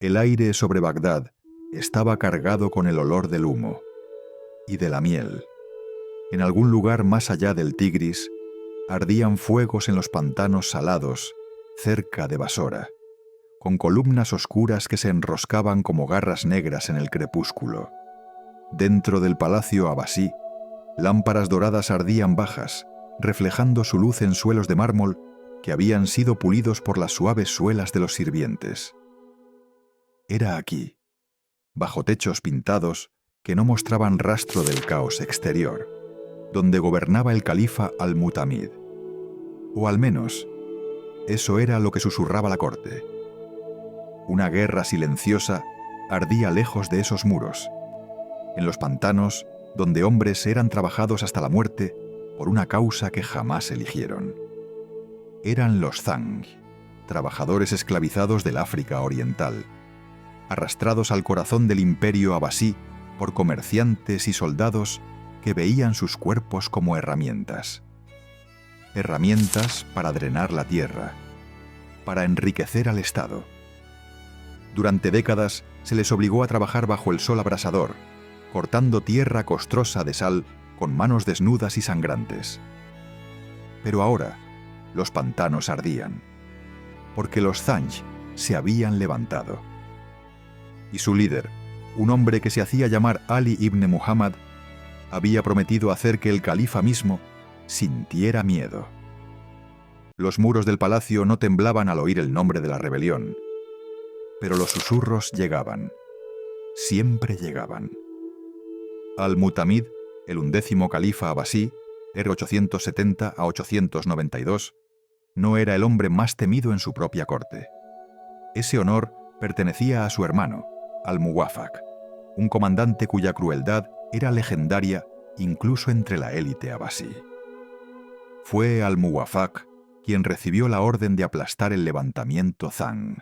El aire sobre Bagdad estaba cargado con el olor del humo y de la miel. En algún lugar más allá del Tigris, ardían fuegos en los pantanos salados, cerca de Basora, con columnas oscuras que se enroscaban como garras negras en el crepúsculo. Dentro del palacio abasí, lámparas doradas ardían bajas, reflejando su luz en suelos de mármol que habían sido pulidos por las suaves suelas de los sirvientes. Era aquí, bajo techos pintados que no mostraban rastro del caos exterior, donde gobernaba el califa al-Mutamid. O al menos, eso era lo que susurraba la corte. Una guerra silenciosa ardía lejos de esos muros, en los pantanos donde hombres eran trabajados hasta la muerte por una causa que jamás eligieron. Eran los Zang, trabajadores esclavizados del África Oriental, arrastrados al corazón del imperio abasí por comerciantes y soldados que veían sus cuerpos como herramientas. Herramientas para drenar la tierra, para enriquecer al Estado. Durante décadas se les obligó a trabajar bajo el sol abrasador, cortando tierra costrosa de sal con manos desnudas y sangrantes. Pero ahora los pantanos ardían, porque los Zanj se habían levantado. Y su líder, un hombre que se hacía llamar Ali ibn Muhammad, había prometido hacer que el califa mismo sintiera miedo. Los muros del palacio no temblaban al oír el nombre de la rebelión, pero los susurros llegaban, siempre llegaban. Al-Mutamid, el 11º califa abasí, era 870 a 892, no era el hombre más temido en su propia corte. Ese honor pertenecía a su hermano, Al-Muwafaq, un comandante cuya crueldad era legendaria incluso entre la élite abasí. Fue Al-Muwafaq quien recibió la orden de aplastar el levantamiento Zang.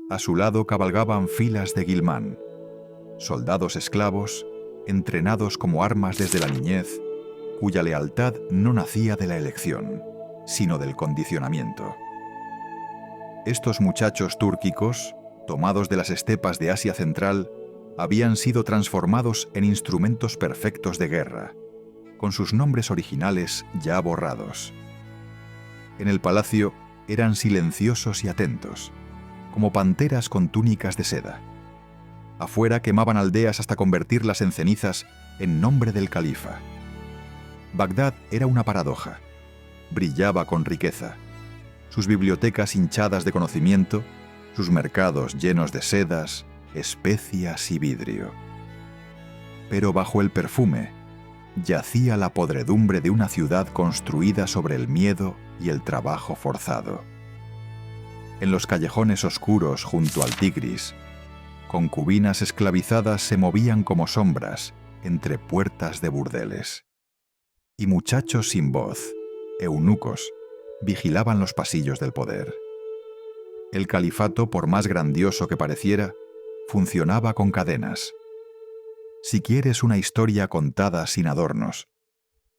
A su lado cabalgaban filas de Ghilmán, soldados esclavos, entrenados como armas desde la niñez, cuya lealtad no nacía de la elección, sino del condicionamiento. Estos muchachos túrquicos, tomados de las estepas de Asia Central, habían sido transformados en instrumentos perfectos de guerra, con sus nombres originales ya borrados. En el palacio eran silenciosos y atentos, como panteras con túnicas de seda. Afuera quemaban aldeas hasta convertirlas en cenizas en nombre del califa. Bagdad era una paradoja. Brillaba con riqueza. Sus bibliotecas hinchadas de conocimiento, sus mercados llenos de sedas, especias y vidrio. Pero bajo el perfume yacía la podredumbre de una ciudad construida sobre el miedo y el trabajo forzado. En los callejones oscuros junto al Tigris, concubinas esclavizadas se movían como sombras entre puertas de burdeles. Y muchachos sin voz, eunucos, vigilaban los pasillos del poder. El califato, por más grandioso que pareciera, funcionaba con cadenas. Si quieres una historia contada sin adornos,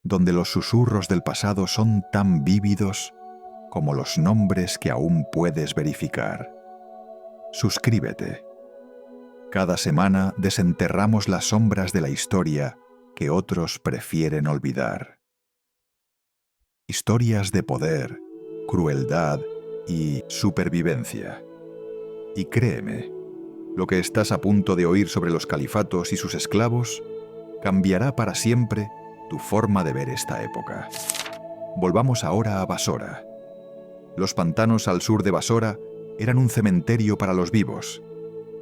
donde los susurros del pasado son tan vívidos como los nombres que aún puedes verificar, suscríbete. Cada semana desenterramos las sombras de la historia que otros prefieren olvidar. Historias de poder, crueldad y supervivencia. Y créeme, lo que estás a punto de oír sobre los califatos y sus esclavos cambiará para siempre tu forma de ver esta época. Volvamos ahora a Basora. Los pantanos al sur de Basora eran un cementerio para los vivos.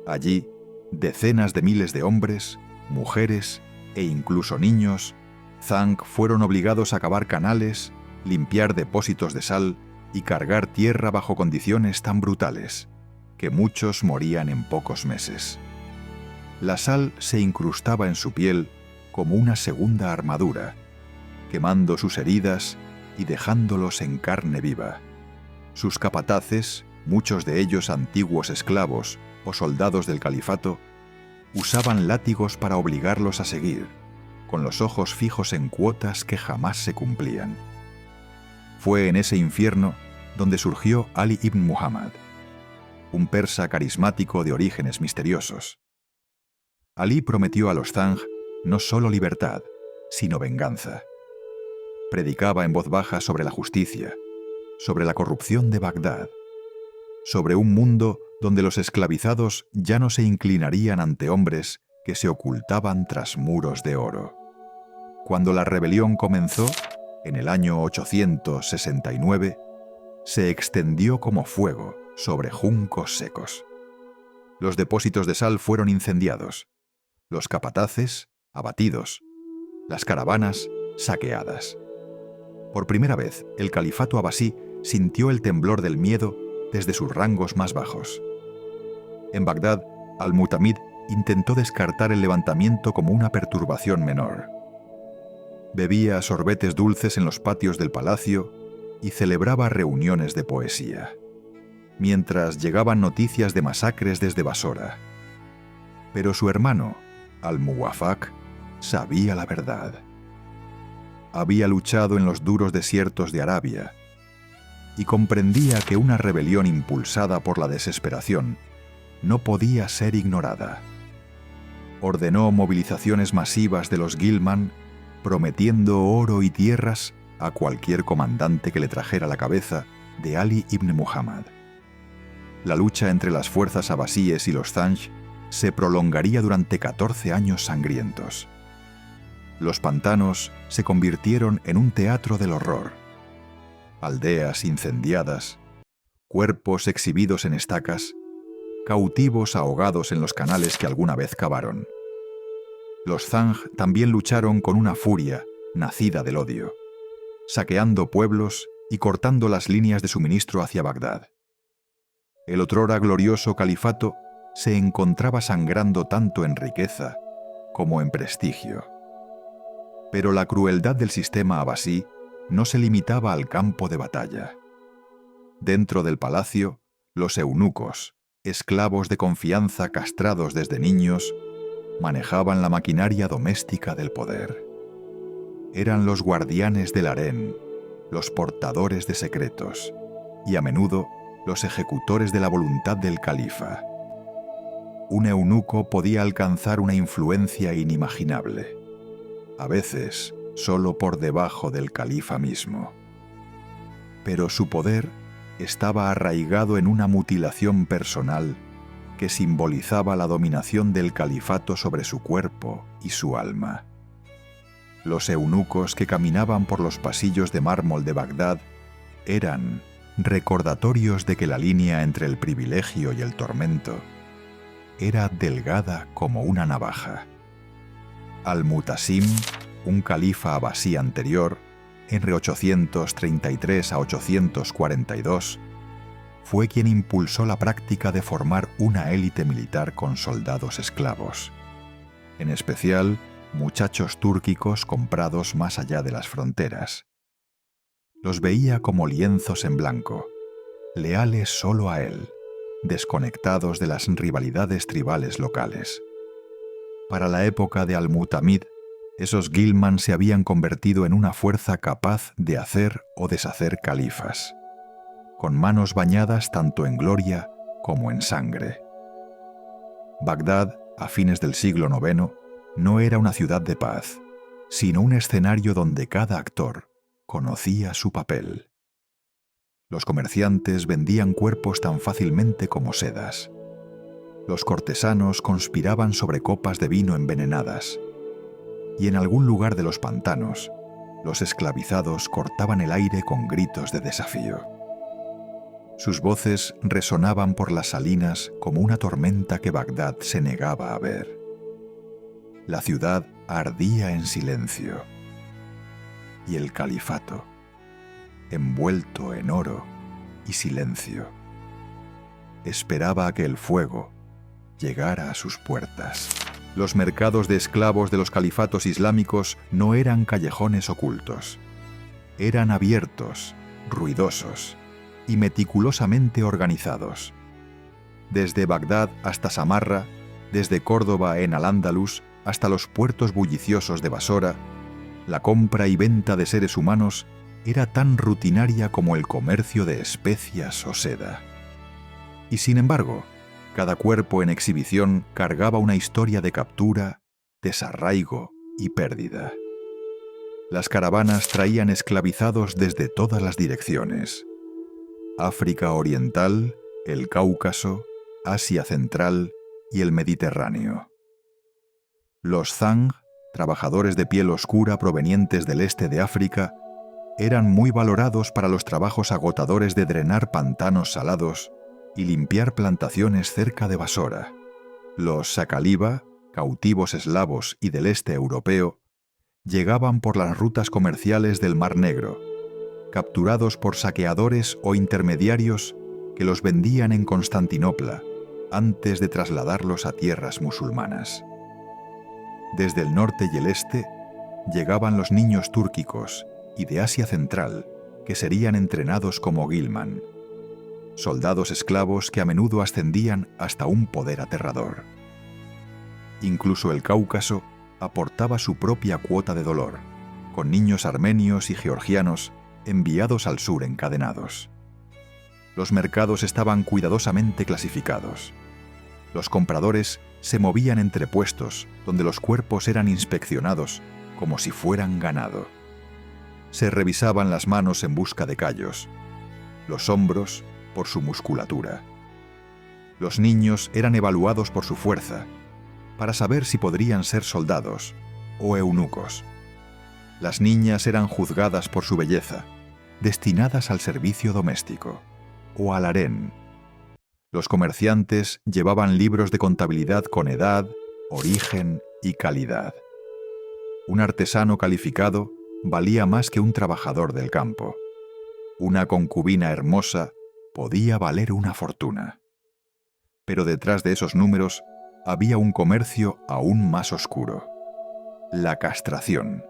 Allí, decenas de miles de hombres, mujeres e incluso niños, Zang fueron obligados a cavar canales, limpiar depósitos de sal y cargar tierra bajo condiciones tan brutales que muchos morían en pocos meses. La sal se incrustaba en su piel como una segunda armadura, quemando sus heridas y dejándolos en carne viva. Sus capataces, muchos de ellos antiguos esclavos o soldados del califato, usaban látigos para obligarlos a seguir, con los ojos fijos en cuotas que jamás se cumplían. Fue en ese infierno donde surgió Ali ibn Muhammad. un persa carismático de orígenes misteriosos. Alí prometió a los Zang no solo libertad, sino venganza. Predicaba en voz baja sobre la justicia, sobre la corrupción de Bagdad, sobre un mundo donde los esclavizados ya no se inclinarían ante hombres que se ocultaban tras muros de oro. Cuando la rebelión comenzó, en el año 869, se extendió como fuego sobre juncos secos. Los depósitos de sal fueron incendiados, los capataces abatidos, las caravanas saqueadas. Por primera vez, el califato abasí sintió el temblor del miedo desde sus rangos más bajos. En Bagdad, Al-Mutamid intentó descartar el levantamiento como una perturbación menor. Bebía sorbetes dulces en los patios del palacio y celebraba reuniones de poesía, mientras llegaban noticias de masacres desde Basora. Pero su hermano, Al-Muwafaq, sabía la verdad. Había luchado en los duros desiertos de Arabia y comprendía que una rebelión impulsada por la desesperación no podía ser ignorada. Ordenó movilizaciones masivas de los Ghilman, prometiendo oro y tierras a cualquier comandante que le trajera la cabeza de Ali ibn Muhammad. La lucha entre las fuerzas abasíes y los Zang se prolongaría durante 14 años sangrientos. Los pantanos se convirtieron en un teatro del horror. Aldeas incendiadas, cuerpos exhibidos en estacas, cautivos ahogados en los canales que alguna vez cavaron. Los Zang también lucharon con una furia nacida del odio, saqueando pueblos y cortando las líneas de suministro hacia Bagdad. El otrora glorioso califato se encontraba sangrando tanto en riqueza como en prestigio. Pero la crueldad del sistema abasí no se limitaba al campo de batalla. Dentro del palacio, los eunucos, esclavos de confianza castrados desde niños, manejaban la maquinaria doméstica del poder. Eran los guardianes del harén, los portadores de secretos y a menudo los ejecutores de la voluntad del califa. Un eunuco podía alcanzar una influencia inimaginable, a veces solo por debajo del califa mismo. Pero su poder estaba arraigado en una mutilación personal que simbolizaba la dominación del califato sobre su cuerpo y su alma. Los eunucos que caminaban por los pasillos de mármol de Bagdad eran recordatorios de que la línea entre el privilegio y el tormento era delgada como una navaja. Al-Mutasim, un califa abasí anterior, entre 833 a 842, fue quien impulsó la práctica de formar una élite militar con soldados esclavos, en especial muchachos túrquicos comprados más allá de las fronteras. Los veía como lienzos en blanco, leales solo a él, desconectados de las rivalidades tribales locales. Para la época de Al-Mutamid, esos Ghilman se habían convertido en una fuerza capaz de hacer o deshacer califas, con manos bañadas tanto en gloria como en sangre. Bagdad, a fines del siglo IX, no era una ciudad de paz, sino un escenario donde cada actor conocía su papel. Los comerciantes vendían cuerpos tan fácilmente como sedas. Los cortesanos conspiraban sobre copas de vino envenenadas. Y en algún lugar de los pantanos, los esclavizados cortaban el aire con gritos de desafío. Sus voces resonaban por las salinas como una tormenta que Bagdad se negaba a ver. La ciudad ardía en silencio. Y el califato, envuelto en oro y silencio, esperaba a que el fuego llegara a sus puertas. Los mercados de esclavos de los califatos islámicos no eran callejones ocultos. Eran abiertos, ruidosos y meticulosamente organizados. Desde Bagdad hasta Samarra, desde Córdoba en Al-Ándalus hasta los puertos bulliciosos de Basora, la compra y venta de seres humanos era tan rutinaria como el comercio de especias o seda. Y sin embargo, cada cuerpo en exhibición cargaba una historia de captura, desarraigo y pérdida. Las caravanas traían esclavizados desde todas las direcciones: África Oriental, el Cáucaso, Asia Central y el Mediterráneo. Los Zang, trabajadores de piel oscura provenientes del este de África, eran muy valorados para los trabajos agotadores de drenar pantanos salados y limpiar plantaciones cerca de Basora. Los Sakaliva, cautivos eslavos y del este europeo, llegaban por las rutas comerciales del Mar Negro, capturados por saqueadores o intermediarios que los vendían en Constantinopla antes de trasladarlos a tierras musulmanas. Desde el norte y el este llegaban los niños túrquicos y de Asia Central, que serían entrenados como Ghilman, soldados esclavos que a menudo ascendían hasta un poder aterrador. Incluso el Cáucaso aportaba su propia cuota de dolor, con niños armenios y georgianos enviados al sur encadenados. Los mercados estaban cuidadosamente clasificados. Los compradores se movían entre puestos donde los cuerpos eran inspeccionados como si fueran ganado. Se revisaban las manos en busca de callos, los hombros por su musculatura. Los niños eran evaluados por su fuerza, para saber si podrían ser soldados o eunucos. Las niñas eran juzgadas por su belleza, destinadas al servicio doméstico o al harén. Los comerciantes llevaban libros de contabilidad con edad, origen y calidad. Un artesano calificado valía más que un trabajador del campo. Una concubina hermosa podía valer una fortuna. Pero detrás de esos números había un comercio aún más oscuro: la castración.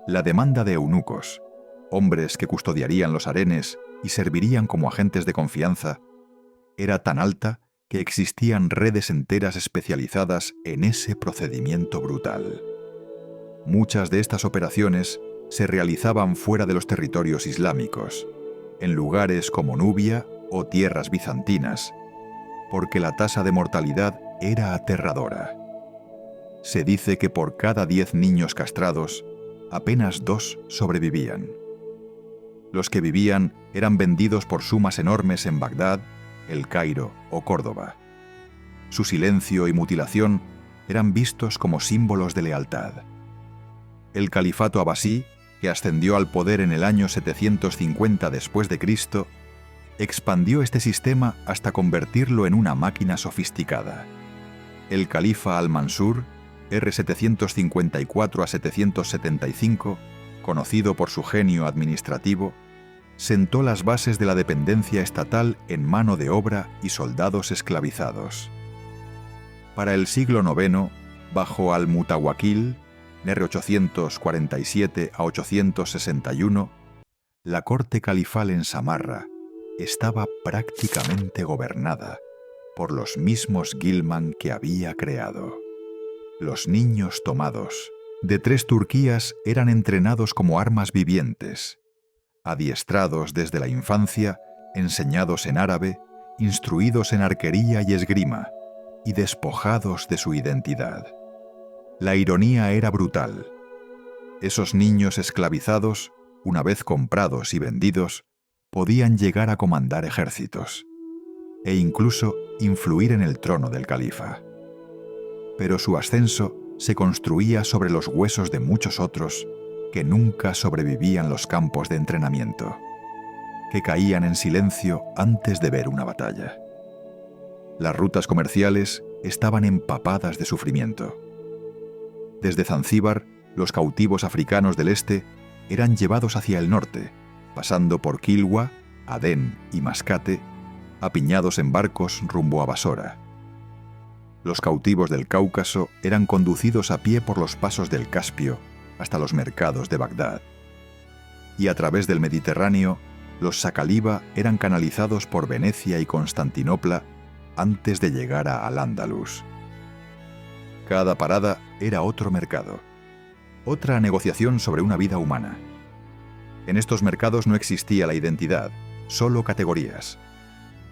La demanda de eunucos, hombres que custodiarían los harenes y servirían como agentes de confianza, era tan alta que existían redes enteras especializadas en ese procedimiento brutal. Muchas de estas operaciones se realizaban fuera de los territorios islámicos, en lugares como Nubia o tierras bizantinas, porque la tasa de mortalidad era aterradora. Se dice que por cada 10 niños castrados, apenas 2 sobrevivían. Los que vivían eran vendidos por sumas enormes en Bagdad, El Cairo o Córdoba. Su silencio y mutilación eran vistos como símbolos de lealtad. El califato abasí, que ascendió al poder en el año 750 después de Cristo, expandió este sistema hasta convertirlo en una máquina sofisticada. El califa al-Mansur, R. 754 a 775, conocido por su genio administrativo, sentó las bases de la dependencia estatal en mano de obra y soldados esclavizados. Para el siglo IX, bajo al-Mutawakkil, R. 847 a 861, la corte califal en Samarra estaba prácticamente gobernada por los mismos Ghilman que había creado. Los niños tomados de 3 Turquías eran entrenados como armas vivientes, adiestrados desde la infancia, enseñados en árabe, instruidos en arquería y esgrima, y despojados de su identidad. La ironía era brutal. Esos niños esclavizados, una vez comprados y vendidos, podían llegar a comandar ejércitos e incluso influir en el trono del califa. Pero su ascenso se construía sobre los huesos de muchos otros que nunca sobrevivían los campos de entrenamiento, que caían en silencio antes de ver una batalla. Las rutas comerciales estaban empapadas de sufrimiento. Desde Zanzíbar, los cautivos africanos del este eran llevados hacia el norte, pasando por Kilwa, Adén y Mascate, apiñados en barcos rumbo a Basora. Los cautivos del Cáucaso eran conducidos a pie por los pasos del Caspio hasta los mercados de Bagdad. Y a través del Mediterráneo, los Sakaliva eran canalizados por Venecia y Constantinopla antes de llegar a Al-Ándalus. Cada parada era otro mercado, otra negociación sobre una vida humana. En estos mercados no existía la identidad, solo categorías.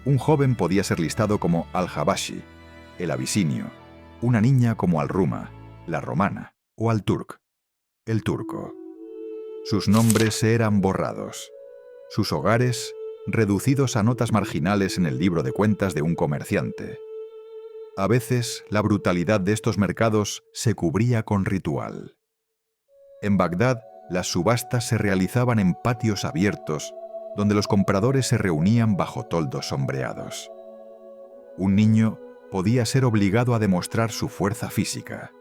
Un joven podía ser listado como al-Habashi, el abisinio, una niña como al-Ruma, la romana, o al-Turk, el turco. Sus nombres eran borrados, sus hogares reducidos a notas marginales en el libro de cuentas de un comerciante. A veces, la brutalidad de estos mercados se cubría con ritual. En Bagdad, las subastas se realizaban en patios abiertos, donde los compradores se reunían bajo toldos sombreados. Un niño podía ser obligado a demostrar su fuerza física,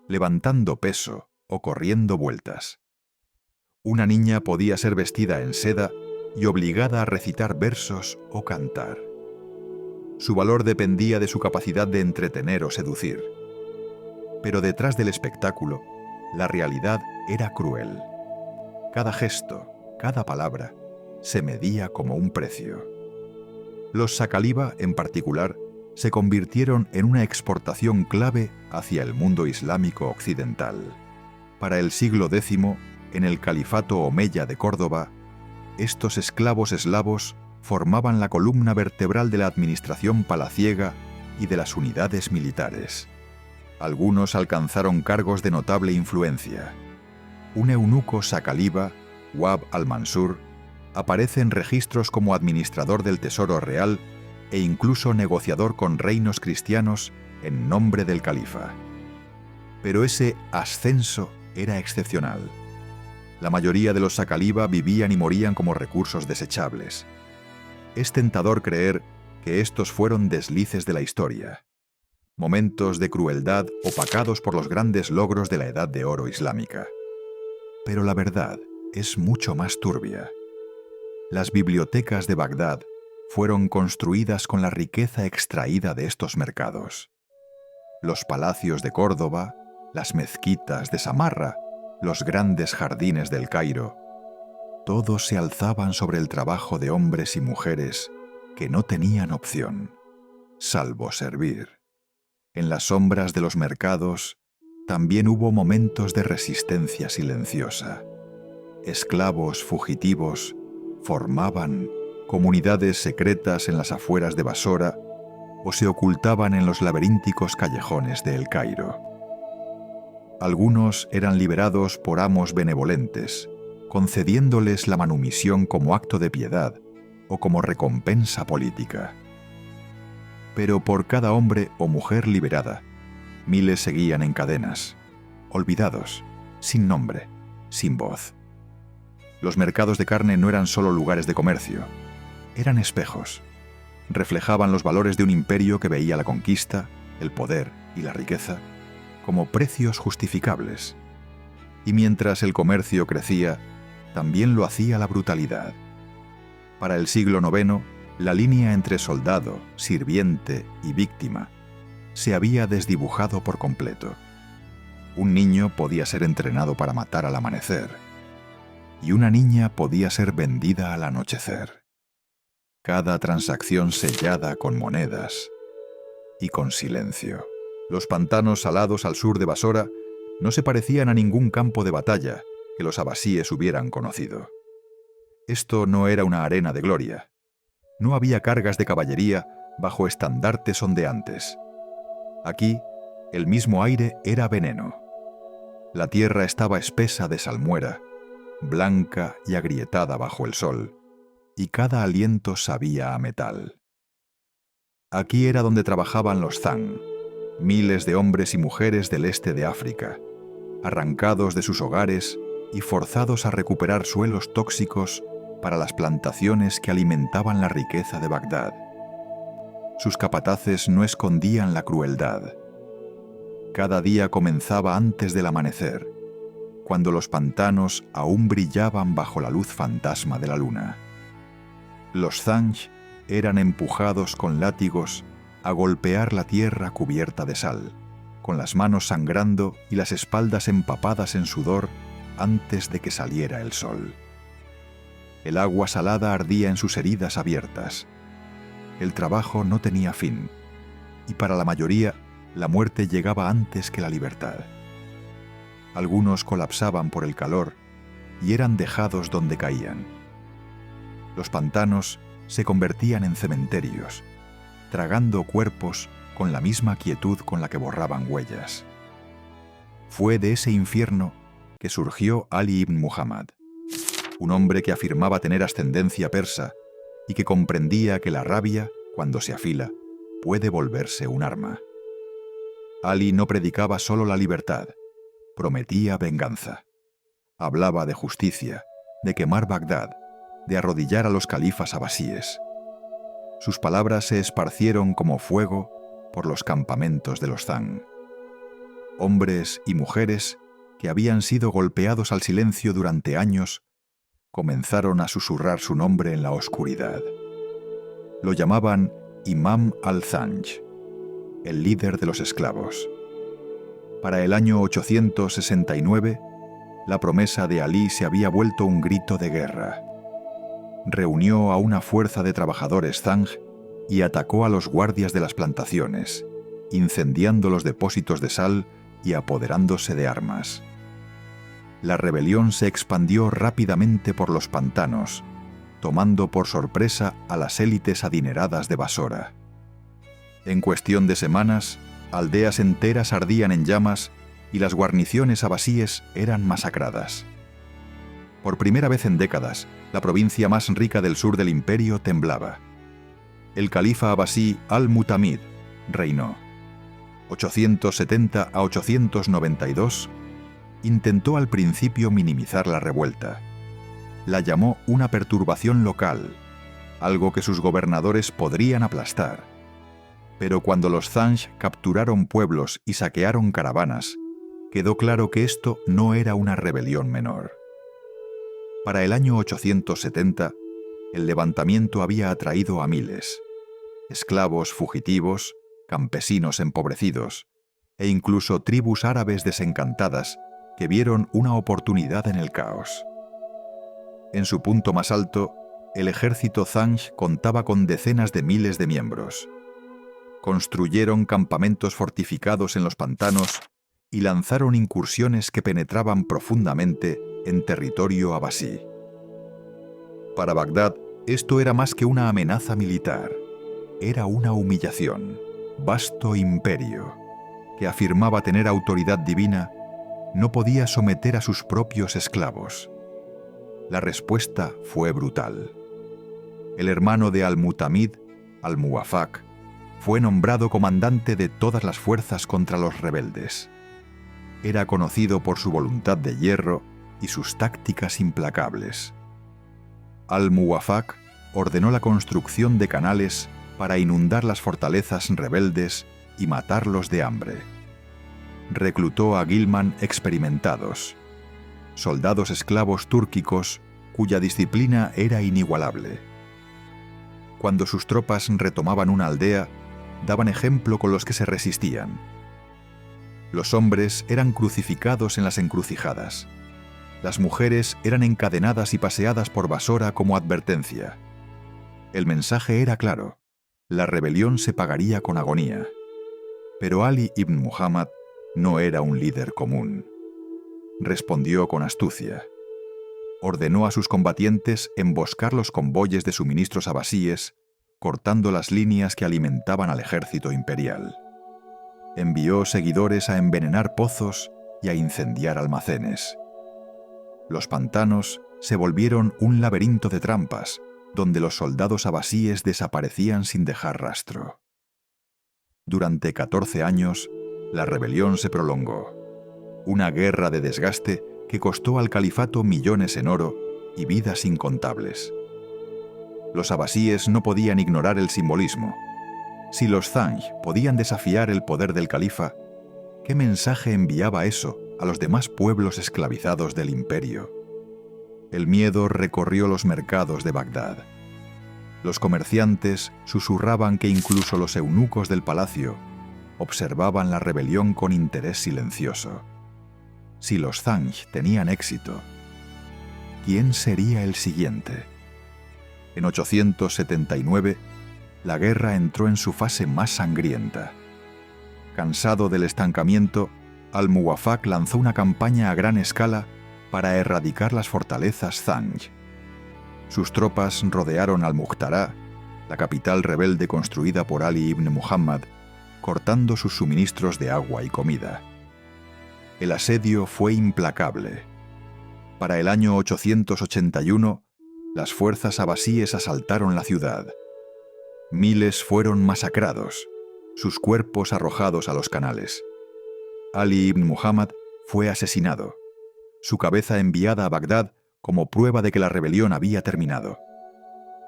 levantando peso o corriendo vueltas. Una niña podía ser vestida en seda y obligada a recitar versos o cantar. Su valor dependía de su capacidad de entretener o seducir. Pero detrás del espectáculo, la realidad era cruel. Cada gesto, cada palabra, se medía como un precio. Los Saqaliba, en particular, se convirtieron en una exportación clave hacia el mundo islámico occidental. Para el siglo X, en el califato omeya de Córdoba, estos esclavos eslavos formaban la columna vertebral de la administración palaciega y de las unidades militares. Algunos alcanzaron cargos de notable influencia. Un eunuco Saqaliba, Wahb al-Mansur, aparece en registros como administrador del tesoro real e incluso negociador con reinos cristianos en nombre del califa. Pero ese ascenso era excepcional. La mayoría de los Saqaliba vivían y morían como recursos desechables. Es tentador creer que estos fueron deslices de la historia, momentos de crueldad opacados por los grandes logros de la Edad de Oro islámica. Pero la verdad es mucho más turbia. Las bibliotecas de Bagdad fueron construidas con la riqueza extraída de estos mercados. Los palacios de Córdoba, las mezquitas de Samarra, los grandes jardines del Cairo, todos se alzaban sobre el trabajo de hombres y mujeres que no tenían opción, salvo servir. En las sombras de los mercados también hubo momentos de resistencia silenciosa. Esclavos fugitivos formaban comunidades secretas en las afueras de Basora o se ocultaban en los laberínticos callejones de El Cairo. Algunos eran liberados por amos benevolentes, concediéndoles la manumisión como acto de piedad o como recompensa política. Pero por cada hombre o mujer liberada, miles seguían en cadenas, olvidados, sin nombre, sin voz. Los mercados de carne no eran solo lugares de comercio, eran espejos. Reflejaban los valores de un imperio que veía la conquista, el poder y la riqueza como precios justificables. Y mientras el comercio crecía, también lo hacía la brutalidad. Para el siglo IX, la línea entre soldado, sirviente y víctima se había desdibujado por completo. Un niño podía ser entrenado para matar al amanecer, y una niña podía ser vendida al anochecer. Cada transacción sellada con monedas y con silencio. Los pantanos salados al sur de Basora no se parecían a ningún campo de batalla que los abasíes hubieran conocido. Esto no era una arena de gloria. No había cargas de caballería bajo estandartes ondeantes. Aquí, el mismo aire era veneno. La tierra estaba espesa de salmuera, blanca y agrietada bajo el sol, y cada aliento sabía a metal. Aquí era donde trabajaban los zang, miles de hombres y mujeres del este de África, arrancados de sus hogares y forzados a recuperar suelos tóxicos para las plantaciones que alimentaban la riqueza de Bagdad. Sus capataces no escondían la crueldad. Cada día comenzaba antes del amanecer, cuando los pantanos aún brillaban bajo la luz fantasma de la luna. Los zang eran empujados con látigos a golpear la tierra cubierta de sal, con las manos sangrando y las espaldas empapadas en sudor antes de que saliera el sol. El agua salada ardía en sus heridas abiertas. El trabajo no tenía fin, y para la mayoría la muerte llegaba antes que la libertad. Algunos colapsaban por el calor y eran dejados donde caían. Los pantanos se convertían en cementerios, tragando cuerpos con la misma quietud con la que borraban huellas. Fue de ese infierno que surgió Ali ibn Muhammad, un hombre que afirmaba tener ascendencia persa y que comprendía que la rabia, cuando se afila, puede volverse un arma. Ali no predicaba solo la libertad, prometía venganza. Hablaba de justicia, de quemar Bagdad, de arrodillar a los califas abasíes. Sus palabras se esparcieron como fuego por los campamentos de los Zang. Hombres y mujeres que habían sido golpeados al silencio durante años comenzaron a susurrar su nombre en la oscuridad. Lo llamaban Imam al-Zanj, el líder de los esclavos. Para el año 869, la promesa de Alí se había vuelto un grito de guerra. Reunió a una fuerza de trabajadores Zanj y atacó a los guardias de las plantaciones, incendiando los depósitos de sal y apoderándose de armas. La rebelión se expandió rápidamente por los pantanos, tomando por sorpresa a las élites adineradas de Basora. En cuestión de semanas, aldeas enteras ardían en llamas y las guarniciones abasíes eran masacradas. Por primera vez en décadas, la provincia más rica del sur del imperio temblaba. El califa abasí al-Mutamid reinó. 870 a 892, intentó al principio minimizar la revuelta. La llamó una perturbación local, algo que sus gobernadores podrían aplastar. Pero cuando los Zanj capturaron pueblos y saquearon caravanas, quedó claro que esto no era una rebelión menor. Para el año 870, el levantamiento había atraído a miles: esclavos fugitivos, campesinos empobrecidos e incluso tribus árabes desencantadas que vieron una oportunidad en el caos. En su punto más alto, el ejército Zanj contaba con decenas de miles de miembros. Construyeron campamentos fortificados en los pantanos y lanzaron incursiones que penetraban profundamente en territorio abasí. Para Bagdad, esto era más que una amenaza militar. Era una humillación. Vasto imperio, que afirmaba tener autoridad divina, no podía someter a sus propios esclavos. La respuesta fue brutal. El hermano de al-Mutamid, al-Muwafaq, fue nombrado comandante de todas las fuerzas contra los rebeldes. Era conocido por su voluntad de hierro y sus tácticas implacables. Al-Muwafaq ordenó la construcción de canales para inundar las fortalezas rebeldes y matarlos de hambre. Reclutó a Ghilman experimentados, soldados esclavos túrquicos cuya disciplina era inigualable. Cuando sus tropas retomaban una aldea, daban ejemplo con los que se resistían. Los hombres eran crucificados en las encrucijadas. Las mujeres eran encadenadas y paseadas por Basora como advertencia. El mensaje era claro: la rebelión se pagaría con agonía. Pero Ali ibn Muhammad no era un líder común. Respondió con astucia. Ordenó a sus combatientes emboscar los convoyes de suministros abasíes, cortando las líneas que alimentaban al ejército imperial. Envió seguidores a envenenar pozos y a incendiar almacenes. Los pantanos se volvieron un laberinto de trampas, donde los soldados abasíes desaparecían sin dejar rastro. Durante 14 años, la rebelión se prolongó. Una guerra de desgaste que costó al califato millones en oro y vidas incontables. Los abasíes no podían ignorar el simbolismo. Si los Zanj podían desafiar el poder del califa, ¿qué mensaje enviaba eso a los demás pueblos esclavizados del imperio? El miedo recorrió los mercados de Bagdad. Los comerciantes susurraban que incluso los eunucos del palacio observaban la rebelión con interés silencioso. Si los Zanj tenían éxito, ¿quién sería el siguiente? En 879, la guerra entró en su fase más sangrienta. Cansado del estancamiento, al-Muwafaq lanzó una campaña a gran escala para erradicar las fortalezas Zanj. Sus tropas rodearon al-Muqtará, la capital rebelde construida por Ali ibn Muhammad, cortando sus suministros de agua y comida. El asedio fue implacable. Para el año 881, las fuerzas abasíes asaltaron la ciudad. Miles fueron masacrados, sus cuerpos arrojados a los canales. Ali ibn Muhammad fue asesinado, su cabeza enviada a Bagdad como prueba de que la rebelión había terminado.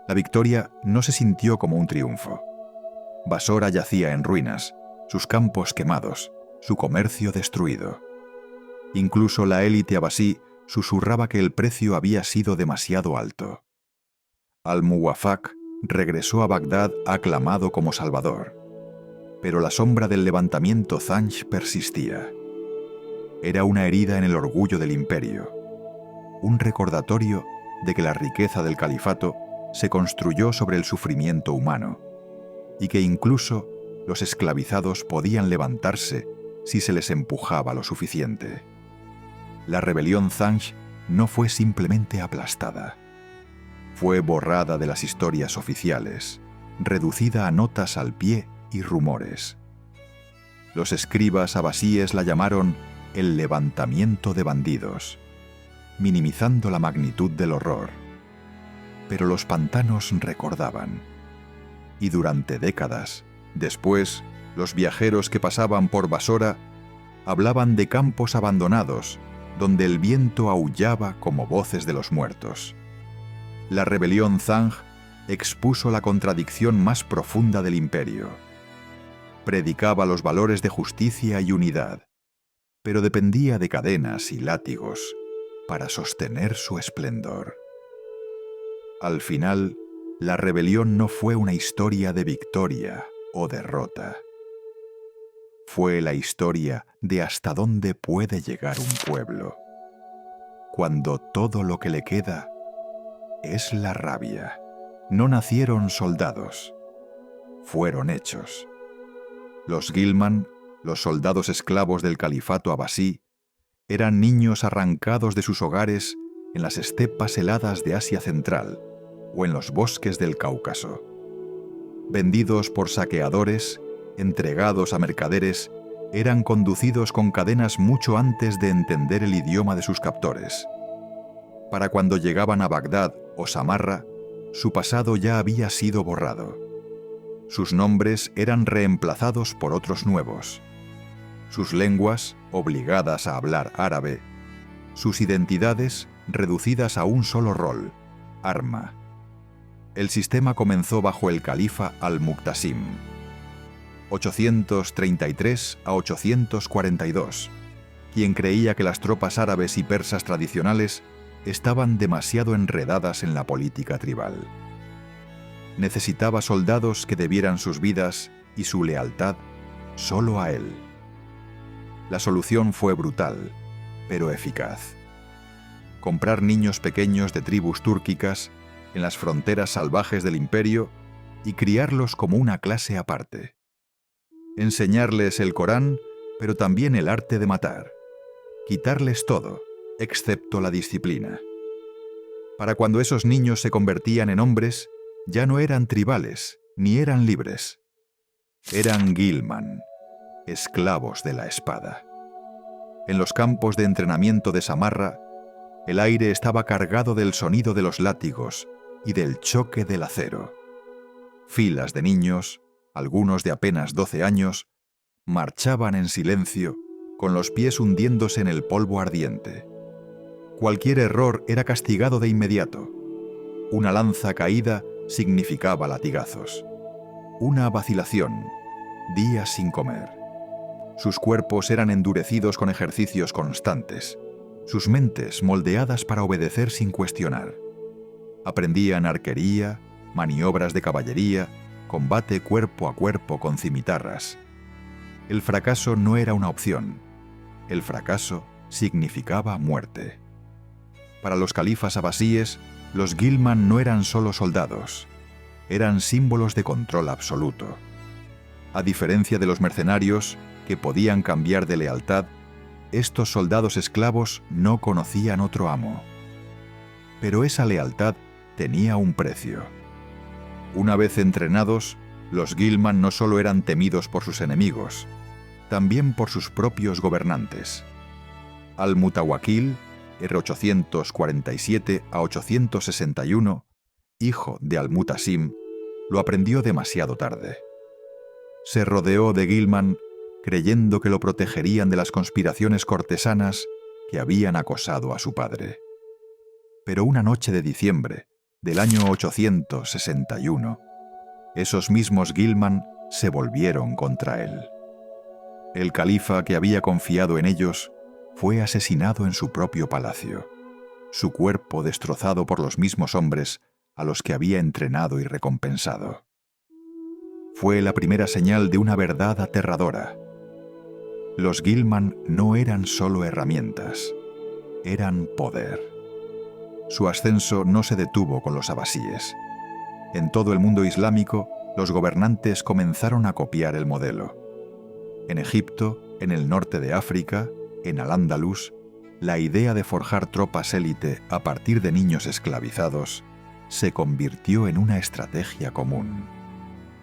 La victoria no se sintió como un triunfo. Basora yacía en ruinas, sus campos quemados, su comercio destruido. Incluso la élite abasí susurraba que el precio había sido demasiado alto. Al-Muwafaq regresó a Bagdad aclamado como salvador, pero la sombra del levantamiento Zanj persistía. Era una herida en el orgullo del imperio, un recordatorio de que la riqueza del califato se construyó sobre el sufrimiento humano y que incluso los esclavizados podían levantarse si se les empujaba lo suficiente. La rebelión Zanj no fue simplemente aplastada. Fue borrada de las historias oficiales, reducida a notas al pie y rumores. Los escribas abasíes la llamaron el levantamiento de bandidos, minimizando la magnitud del horror. Pero los pantanos recordaban. Y durante décadas, después, los viajeros que pasaban por Basora hablaban de campos abandonados, donde el viento aullaba como voces de los muertos. La rebelión Zanj expuso la contradicción más profunda del imperio. Predicaba los valores de justicia y unidad, pero dependía de cadenas y látigos para sostener su esplendor. Al final, la rebelión no fue una historia de victoria o derrota. Fue la historia de hasta dónde puede llegar un pueblo, cuando todo lo que le queda es la rabia. No nacieron soldados, fueron hechos. Los Ghilman, los soldados esclavos del califato abasí, eran niños arrancados de sus hogares en las estepas heladas de Asia Central o en los bosques del Cáucaso. Vendidos por saqueadores, entregados a mercaderes, eran conducidos con cadenas mucho antes de entender el idioma de sus captores. Para cuando llegaban a Bagdad o Samarra, su pasado ya había sido borrado. Sus nombres eran reemplazados por otros nuevos. Sus lenguas, obligadas a hablar árabe. Sus identidades, reducidas a un solo rol, arma. El sistema comenzó bajo el califa al-Muqtasim, 833 a 842, quien creía que las tropas árabes y persas tradicionales estaban demasiado enredadas en la política tribal. Necesitaba soldados que debieran sus vidas y su lealtad solo a él. La solución fue brutal, pero eficaz. Comprar niños pequeños de tribus túrquicas en las fronteras salvajes del imperio y criarlos como una clase aparte. Enseñarles el Corán, pero también el arte de matar. Quitarles todo, excepto la disciplina. Para cuando esos niños se convertían en hombres, ya no eran tribales, ni eran libres. Eran Ghilman, esclavos de la espada. En los campos de entrenamiento de Samarra, el aire estaba cargado del sonido de los látigos y del choque del acero. Filas de niños, algunos de apenas 12 años, marchaban en silencio, con los pies hundiéndose en el polvo ardiente. Cualquier error era castigado de inmediato. Una lanza caída significaba latigazos. Una vacilación, días sin comer. Sus cuerpos eran endurecidos con ejercicios constantes, sus mentes moldeadas para obedecer sin cuestionar. Aprendían arquería, maniobras de caballería, combate cuerpo a cuerpo con cimitarras. El fracaso no era una opción. El fracaso significaba muerte. Para los califas abasíes, los Ghilman no eran solo soldados, eran símbolos de control absoluto. A diferencia de los mercenarios, que podían cambiar de lealtad, estos soldados esclavos no conocían otro amo. Pero esa lealtad tenía un precio. Una vez entrenados, los Guilman no solo eran temidos por sus enemigos, también por sus propios gobernantes. Al-Mutawakkil, R847 a 861, hijo de Al-Mutasim, lo aprendió demasiado tarde. Se rodeó de Guilman creyendo que lo protegerían de las conspiraciones cortesanas que habían acosado a su padre. Pero una noche de diciembre del año 861, esos mismos Guilman se volvieron contra él. El califa que había confiado en ellos fue asesinado en su propio palacio, su cuerpo destrozado por los mismos hombres a los que había entrenado y recompensado. Fue la primera señal de una verdad aterradora. Los Guilman no eran solo herramientas, eran poder. Su ascenso no se detuvo con los abasíes. En todo el mundo islámico, los gobernantes comenzaron a copiar el modelo. En Egipto, en el norte de África, en Al-Ándalus, la idea de forjar tropas élite a partir de niños esclavizados se convirtió en una estrategia común.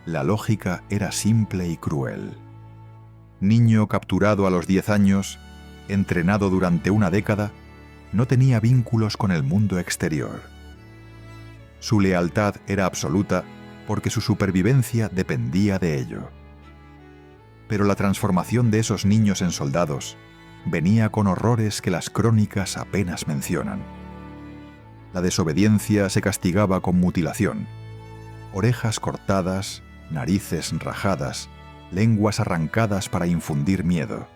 La lógica era simple y cruel. Niño capturado a los 10 años, entrenado durante una década, no tenía vínculos con el mundo exterior. Su lealtad era absoluta porque su supervivencia dependía de ello. Pero la transformación de esos niños en soldados venía con horrores que las crónicas apenas mencionan. La desobediencia se castigaba con mutilación, orejas cortadas, narices rajadas, lenguas arrancadas para infundir miedo.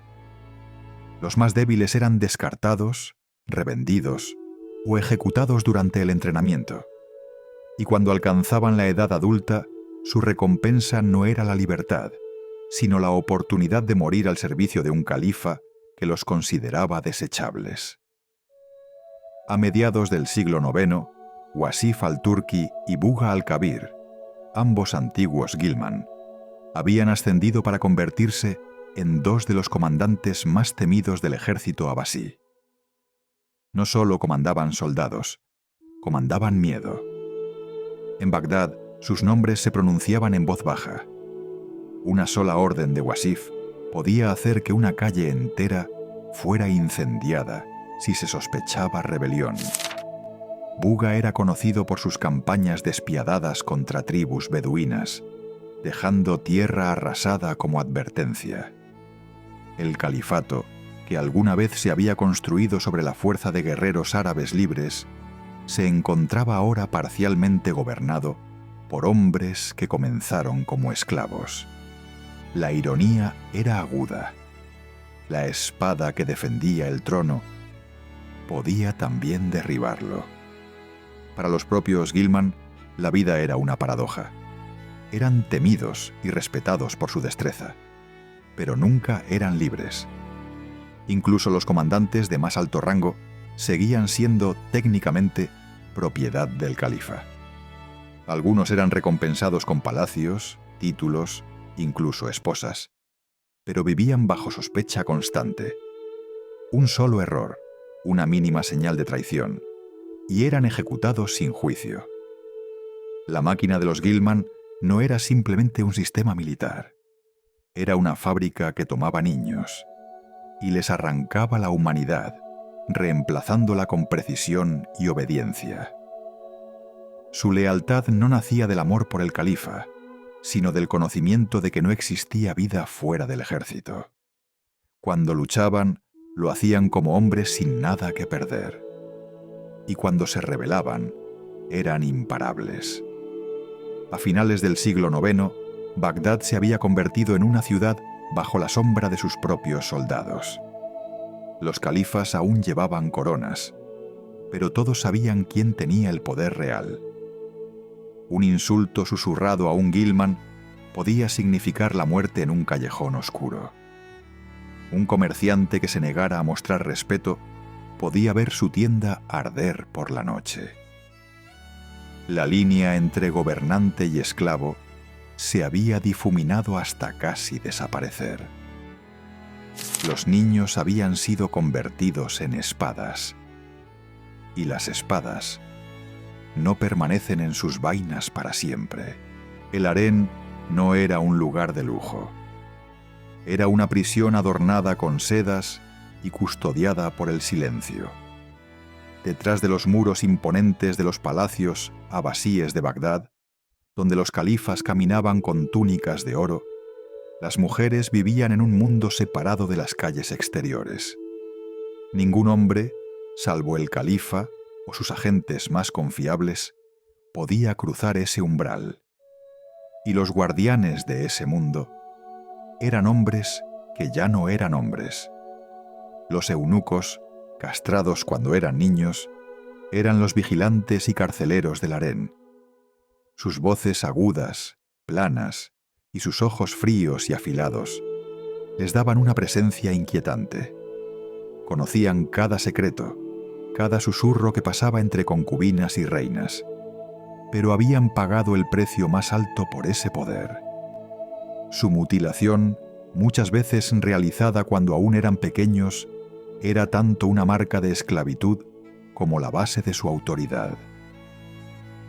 Los más débiles eran descartados, revendidos o ejecutados durante el entrenamiento. Y cuando alcanzaban la edad adulta, su recompensa no era la libertad, sino la oportunidad de morir al servicio de un califa que los consideraba desechables. A mediados del siglo IX, Wasif al-Turki y Buga al-Kabir, ambos antiguos Guilman, habían ascendido para convertirse en dos de los comandantes más temidos del ejército abasí. No solo comandaban soldados, comandaban miedo. En Bagdad, sus nombres se pronunciaban en voz baja. Una sola orden de Wasif podía hacer que una calle entera fuera incendiada si se sospechaba rebelión. Buga era conocido por sus campañas despiadadas contra tribus beduinas, dejando tierra arrasada como advertencia. El califato, que alguna vez se había construido sobre la fuerza de guerreros árabes libres, se encontraba ahora parcialmente gobernado por hombres que comenzaron como esclavos. La ironía era aguda. La espada que defendía el trono podía también derribarlo. Para los propios Guilman, la vida era una paradoja. Eran temidos y respetados por su destreza, pero nunca eran libres. Incluso los comandantes de más alto rango seguían siendo técnicamente propiedad del califa. Algunos eran recompensados con palacios, títulos, incluso esposas, pero vivían bajo sospecha constante. Un solo error, una mínima señal de traición, y eran ejecutados sin juicio. La máquina de los Guilman no era simplemente un sistema militar. Era una fábrica que tomaba niños y les arrancaba la humanidad, reemplazándola con precisión y obediencia. Su lealtad no nacía del amor por el califa, sino del conocimiento de que no existía vida fuera del ejército. Cuando luchaban, lo hacían como hombres sin nada que perder. Y cuando se rebelaban, eran imparables. A finales del siglo IX, Bagdad se había convertido en una ciudad bajo la sombra de sus propios soldados. Los califas aún llevaban coronas, pero todos sabían quién tenía el poder real. Un insulto susurrado a un Guilman podía significar la muerte en un callejón oscuro. Un comerciante que se negara a mostrar respeto podía ver su tienda arder por la noche. La línea entre gobernante y esclavo se había difuminado hasta casi desaparecer. Los niños habían sido convertidos en espadas, y las espadas no permanecen en sus vainas para siempre. El harén no era un lugar de lujo. Era una prisión adornada con sedas y custodiada por el silencio. Detrás de los muros imponentes de los palacios abasíes de Bagdad, donde los califas caminaban con túnicas de oro, las mujeres vivían en un mundo separado de las calles exteriores. Ningún hombre, salvo el califa o sus agentes más confiables, podía cruzar ese umbral. Y los guardianes de ese mundo eran hombres que ya no eran hombres. Los eunucos, castrados cuando eran niños, eran los vigilantes y carceleros del harén. Sus voces agudas, planas, y sus ojos fríos y afilados les daban una presencia inquietante. Conocían cada secreto, cada susurro que pasaba entre concubinas y reinas, pero habían pagado el precio más alto por ese poder. Su mutilación, muchas veces realizada cuando aún eran pequeños, era tanto una marca de esclavitud como la base de su autoridad.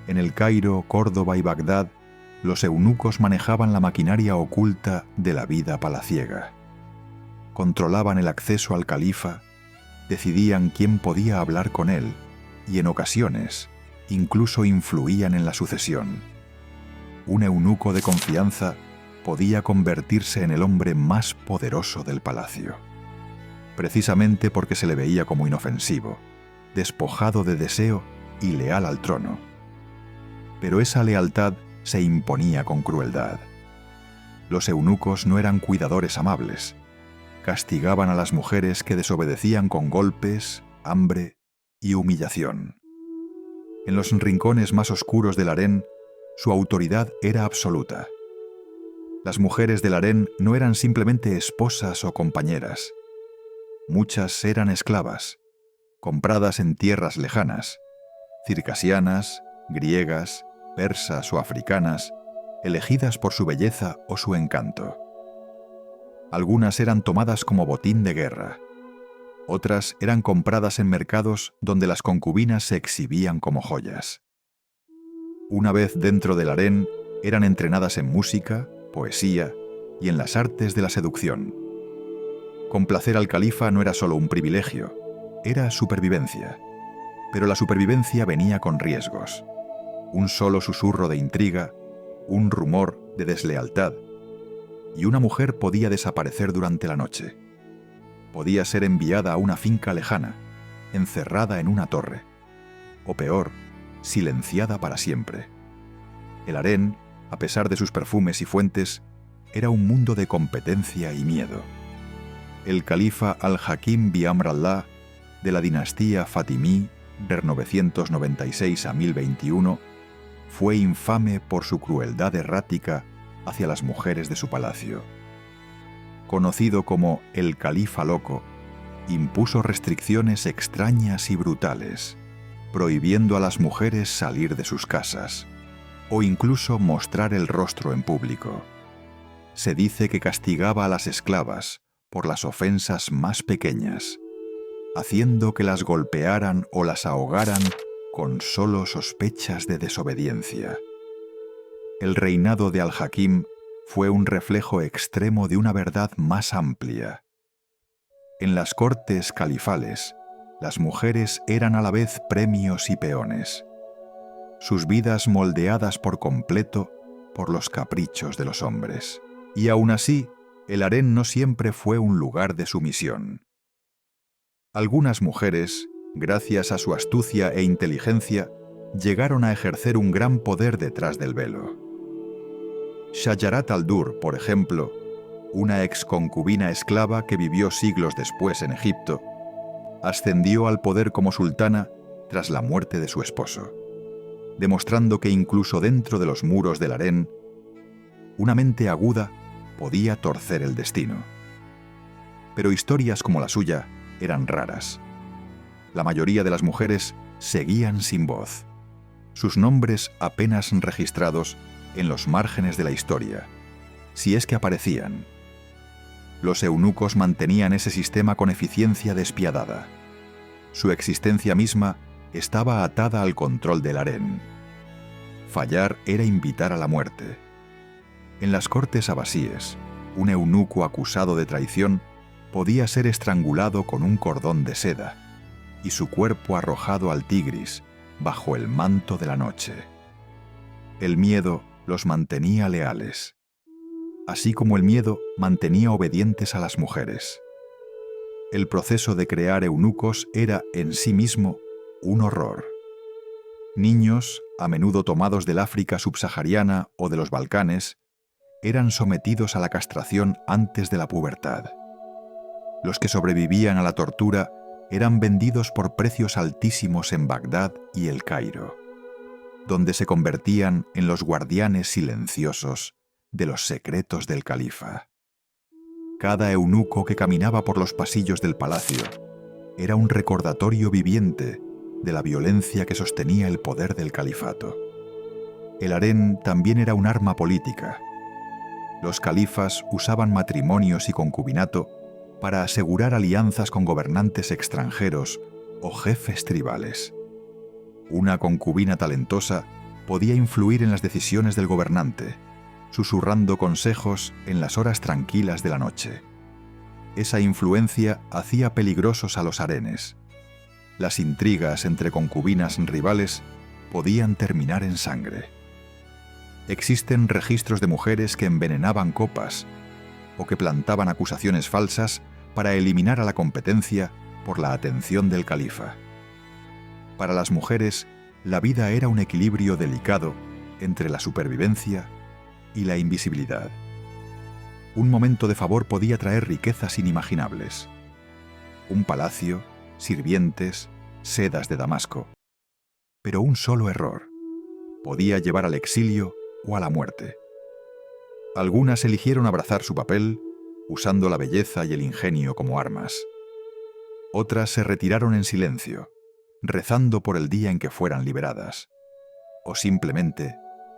En el Cairo, Córdoba y Bagdad, los eunucos manejaban la maquinaria oculta de la vida palaciega. Controlaban el acceso al califa, decidían quién podía hablar con él y, en ocasiones, incluso influían en la sucesión. Un eunuco de confianza podía convertirse en el hombre más poderoso del palacio, precisamente porque se le veía como inofensivo, despojado de deseo y leal al trono. Pero esa lealtad se imponía con crueldad. Los eunucos no eran cuidadores amables. Castigaban a las mujeres que desobedecían con golpes, hambre y humillación. En los rincones más oscuros del harén, su autoridad era absoluta. Las mujeres del harén no eran simplemente esposas o compañeras. Muchas eran esclavas, compradas en tierras lejanas, circasianas, griegas, persas o africanas, elegidas por su belleza o su encanto. Algunas eran tomadas como botín de guerra. Otras eran compradas en mercados donde las concubinas se exhibían como joyas. Una vez dentro del harén, eran entrenadas en música, poesía y en las artes de la seducción. Complacer al califa no era solo un privilegio, era supervivencia. Pero la supervivencia venía con riesgos. Un solo susurro de intriga, un rumor de deslealtad, y una mujer podía desaparecer durante la noche. Podía ser enviada a una finca lejana, encerrada en una torre, o peor, silenciada para siempre. El harén, a pesar de sus perfumes y fuentes, era un mundo de competencia y miedo. El califa Al-Hakim bi-Amr Allah, de la dinastía Fatimí, de 996 a 1021, fue infame por su crueldad errática hacia las mujeres de su palacio. Conocido como el Califa Loco, impuso restricciones extrañas y brutales, prohibiendo a las mujeres salir de sus casas, o incluso mostrar el rostro en público. Se dice que castigaba a las esclavas por las ofensas más pequeñas, haciendo que las golpearan o las ahogaran con solo sospechas de desobediencia. El reinado de Al-Hakim fue un reflejo extremo de una verdad más amplia. En las cortes califales, las mujeres eran a la vez premios y peones, sus vidas moldeadas por completo por los caprichos de los hombres. Y aún así, el harén no siempre fue un lugar de sumisión. Algunas mujeres, gracias a su astucia e inteligencia, llegaron a ejercer un gran poder detrás del velo. Shajarat al-Dur, por ejemplo, una exconcubina esclava que vivió siglos después en Egipto, ascendió al poder como sultana tras la muerte de su esposo, demostrando que incluso dentro de los muros del harén, una mente aguda podía torcer el destino. Pero historias como la suya eran raras. La mayoría de las mujeres seguían sin voz, sus nombres apenas registrados en los márgenes de la historia, si es que aparecían. Los eunucos mantenían ese sistema con eficiencia despiadada. Su existencia misma estaba atada al control del harén. Fallar era invitar a la muerte. En las cortes abasíes, un eunuco acusado de traición podía ser estrangulado con un cordón de seda y su cuerpo arrojado al Tigris bajo el manto de la noche. El miedo los mantenía leales, así como el miedo mantenía obedientes a las mujeres. El proceso de crear eunucos era en sí mismo un horror. Niños, a menudo tomados del África subsahariana o de los Balcanes, eran sometidos a la castración antes de la pubertad. Los que sobrevivían a la tortura eran vendidos por precios altísimos en Bagdad y El Cairo, donde se convertían en los guardianes silenciosos de los secretos del califa. Cada eunuco que caminaba por los pasillos del palacio era un recordatorio viviente de la violencia que sostenía el poder del califato. El harén también era un arma política. Los califas usaban matrimonios y concubinato para asegurar alianzas con gobernantes extranjeros o jefes tribales. Una concubina talentosa podía influir en las decisiones del gobernante, susurrando consejos en las horas tranquilas de la noche. Esa influencia hacía peligrosos a los harenes. Las intrigas entre concubinas rivales podían terminar en sangre. Existen registros de mujeres que envenenaban copas o que plantaban acusaciones falsas para eliminar a la competencia por la atención del califa. Para las mujeres, la vida era un equilibrio delicado entre la supervivencia y la invisibilidad. Un momento de favor podía traer riquezas inimaginables. Un palacio, sirvientes, sedas de Damasco. Pero un solo error podía llevar al exilio o a la muerte. Algunas eligieron abrazar su papel, usando la belleza y el ingenio como armas. Otras se retiraron en silencio, rezando por el día en que fueran liberadas, o simplemente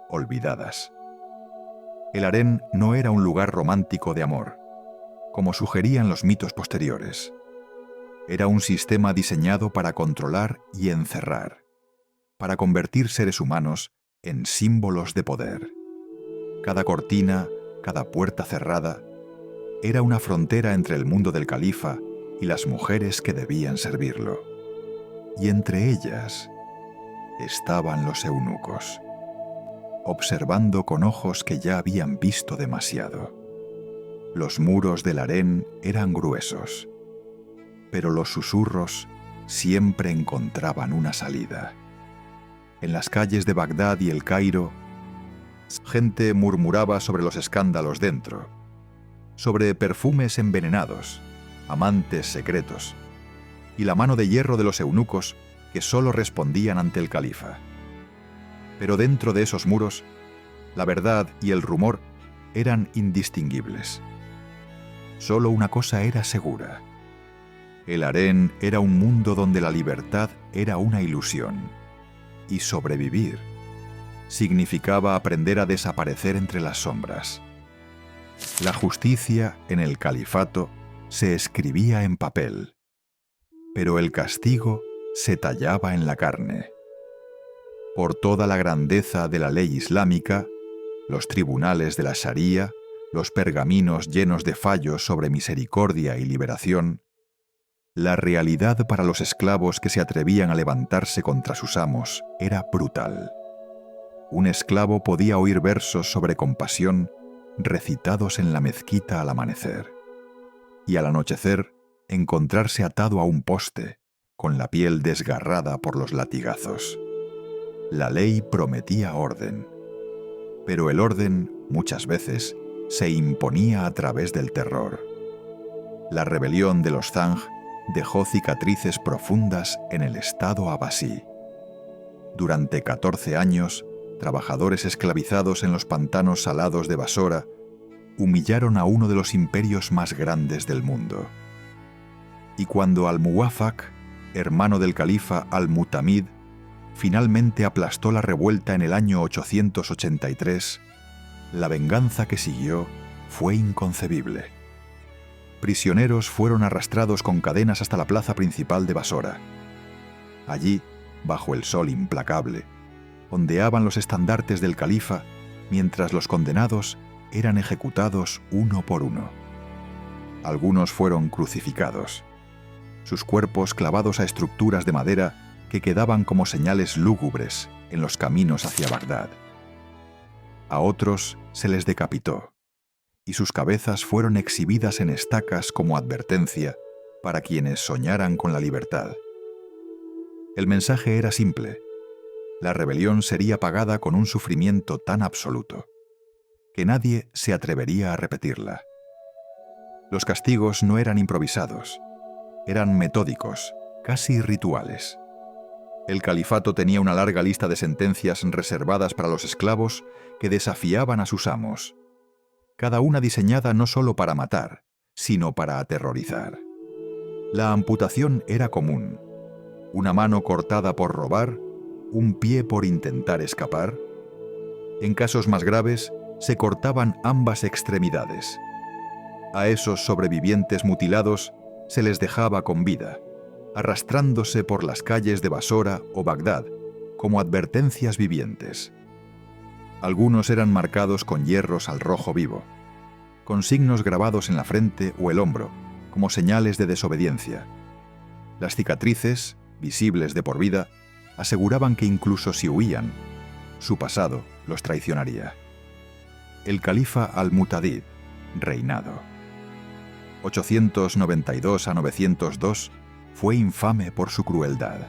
olvidadas. El harén no era un lugar romántico de amor, como sugerían los mitos posteriores. Era un sistema diseñado para controlar y encerrar, para convertir seres humanos en símbolos de poder. Cada cortina, cada puerta cerrada, era una frontera entre el mundo del califa y las mujeres que debían servirlo. Y entre ellas estaban los eunucos, observando con ojos que ya habían visto demasiado. Los muros del harén eran gruesos, pero los susurros siempre encontraban una salida. En las calles de Bagdad y El Cairo, gente murmuraba sobre los escándalos dentro, sobre perfumes envenenados, amantes secretos, y la mano de hierro de los eunucos que solo respondían ante el califa. Pero dentro de esos muros, la verdad y el rumor eran indistinguibles. Solo una cosa era segura. El harén era un mundo donde la libertad era una ilusión, y sobrevivir significaba aprender a desaparecer entre las sombras. La justicia en el califato se escribía en papel, pero el castigo se tallaba en la carne. Por toda la grandeza de la ley islámica, los tribunales de la Sharía, los pergaminos llenos de fallos sobre misericordia y liberación, la realidad para los esclavos que se atrevían a levantarse contra sus amos era brutal. Un esclavo podía oír versos sobre compasión recitados en la mezquita al amanecer, y al anochecer encontrarse atado a un poste, con la piel desgarrada por los latigazos. La ley prometía orden, pero el orden, muchas veces, se imponía a través del terror. La rebelión de los Zang dejó cicatrices profundas en el estado abasí. Durante 14 años, trabajadores esclavizados en los pantanos salados de Basora humillaron a uno de los imperios más grandes del mundo. Y cuando Al-Muwafaq, hermano del califa Al-Mutamid, finalmente aplastó la revuelta en el año 883, la venganza que siguió fue inconcebible. Prisioneros fueron arrastrados con cadenas hasta la plaza principal de Basora. Allí, bajo el sol implacable, ondeaban los estandartes del califa mientras los condenados eran ejecutados uno por uno. Algunos fueron crucificados, sus cuerpos clavados a estructuras de madera que quedaban como señales lúgubres en los caminos hacia Bagdad. A otros se les decapitó, y sus cabezas fueron exhibidas en estacas como advertencia para quienes soñaran con la libertad. El mensaje era simple: la rebelión sería pagada con un sufrimiento tan absoluto que nadie se atrevería a repetirla. Los castigos no eran improvisados, eran metódicos, casi rituales. El califato tenía una larga lista de sentencias reservadas para los esclavos que desafiaban a sus amos, cada una diseñada no solo para matar, sino para aterrorizar. La amputación era común: una mano cortada por robar, un pie por intentar escapar. En casos más graves, se cortaban ambas extremidades. A esos sobrevivientes mutilados se les dejaba con vida, arrastrándose por las calles de Basora o Bagdad como advertencias vivientes. Algunos eran marcados con hierros al rojo vivo, con signos grabados en la frente o el hombro, como señales de desobediencia. Las cicatrices, visibles de por vida, aseguraban que incluso si huían, su pasado los traicionaría. El califa Al-Mu'tadid, reinado 892 a 902, fue infame por su crueldad.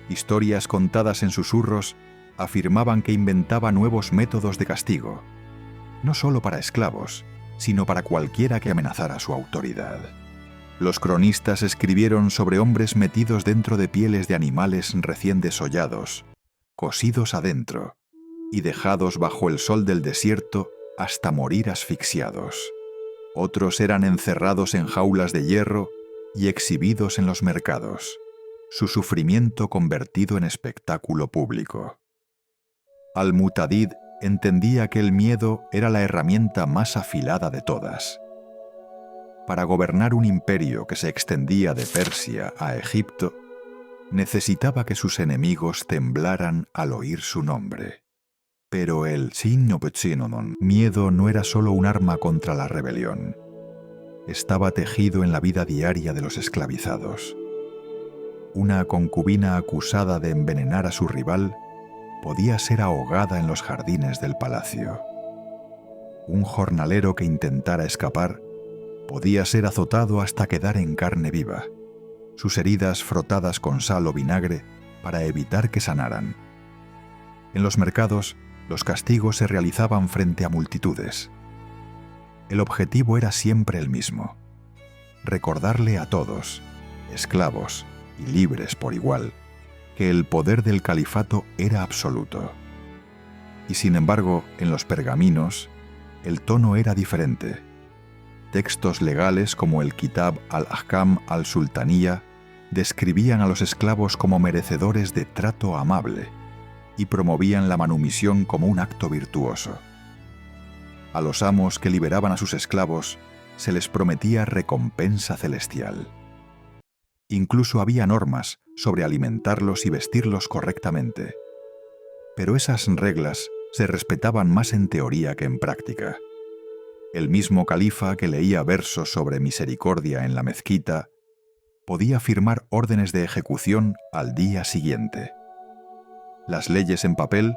Historias contadas en susurros afirmaban que inventaba nuevos métodos de castigo, no solo para esclavos, sino para cualquiera que amenazara su autoridad. Los cronistas escribieron sobre hombres metidos dentro de pieles de animales recién desollados, cosidos adentro y dejados bajo el sol del desierto hasta morir asfixiados. Otros eran encerrados en jaulas de hierro y exhibidos en los mercados, su sufrimiento convertido en espectáculo público. Al-Mu'tadid entendía que el miedo era la herramienta más afilada de todas. Para gobernar un imperio que se extendía de Persia a Egipto, necesitaba que sus enemigos temblaran al oír su nombre. Pero el miedo no era solo un arma contra la rebelión. Estaba tejido en la vida diaria de los esclavizados. Una concubina acusada de envenenar a su rival podía ser ahogada en los jardines del palacio. Un jornalero que intentara escapar podía ser azotado hasta quedar en carne viva, sus heridas frotadas con sal o vinagre para evitar que sanaran. En los mercados, los castigos se realizaban frente a multitudes. El objetivo era siempre el mismo: recordarle a todos, esclavos y libres por igual, que el poder del califato era absoluto. Y sin embargo, en los pergaminos, el tono era diferente. Textos legales como el Kitab al-Ahkam al-Sultaniyya describían a los esclavos como merecedores de trato amable y promovían la manumisión como un acto virtuoso. A los amos que liberaban a sus esclavos se les prometía recompensa celestial. Incluso había normas sobre alimentarlos y vestirlos correctamente. Pero esas reglas se respetaban más en teoría que en práctica. El mismo califa que leía versos sobre misericordia en la mezquita podía firmar órdenes de ejecución al día siguiente. Las leyes en papel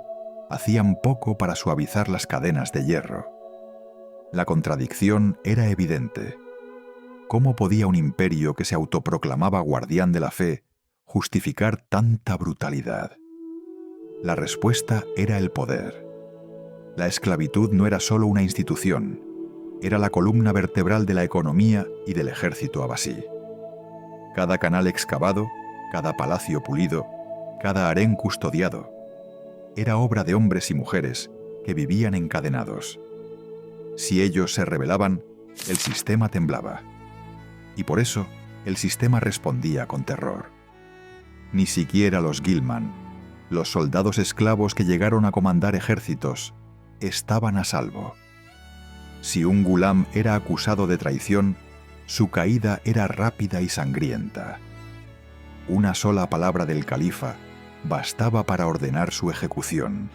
hacían poco para suavizar las cadenas de hierro. La contradicción era evidente. ¿Cómo podía un imperio que se autoproclamaba guardián de la fe justificar tanta brutalidad? La respuesta era el poder. La esclavitud no era solo una institución, era la columna vertebral de la economía y del ejército abasí. Cada canal excavado, cada palacio pulido, cada harén custodiado, era obra de hombres y mujeres que vivían encadenados. Si ellos se rebelaban, el sistema temblaba. Y por eso, el sistema respondía con terror. Ni siquiera los Ghilman, los soldados esclavos que llegaron a comandar ejércitos, estaban a salvo. Si un gulam era acusado de traición, su caída era rápida y sangrienta. una sola palabra del califa bastaba para ordenar su ejecución.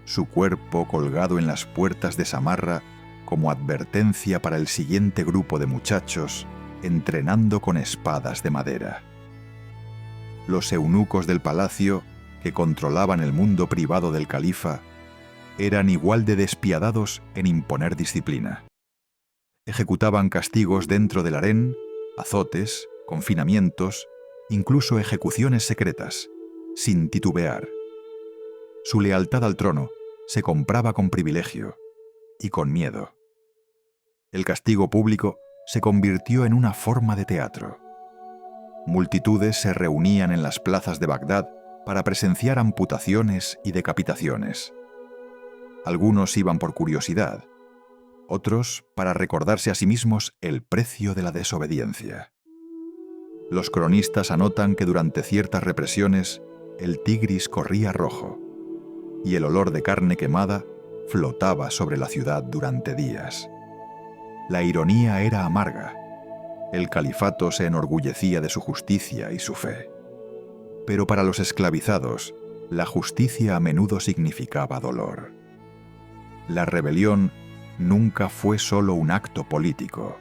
Su cuerpo colgado en las puertas de Samarra como advertencia para el siguiente grupo de muchachos entrenando con espadas de madera. Los eunucos del palacio, que controlaban el mundo privado del califa, eran igual de despiadados en imponer disciplina. Ejecutaban castigos dentro del harén, azotes, confinamientos, incluso ejecuciones secretas, sin titubear. Su lealtad al trono se compraba con privilegio y con miedo. El castigo público se convirtió en una forma de teatro. Multitudes se reunían en las plazas de Bagdad para presenciar amputaciones y decapitaciones. Algunos iban por curiosidad, otros para recordarse a sí mismos el precio de la desobediencia. Los cronistas anotan que durante ciertas represiones el Tigris corría rojo y el olor de carne quemada flotaba sobre la ciudad durante días. La ironía era amarga. El califato se enorgullecía de su justicia y su fe. Pero para los esclavizados, la justicia a menudo significaba dolor. La rebelión nunca fue solo un acto político,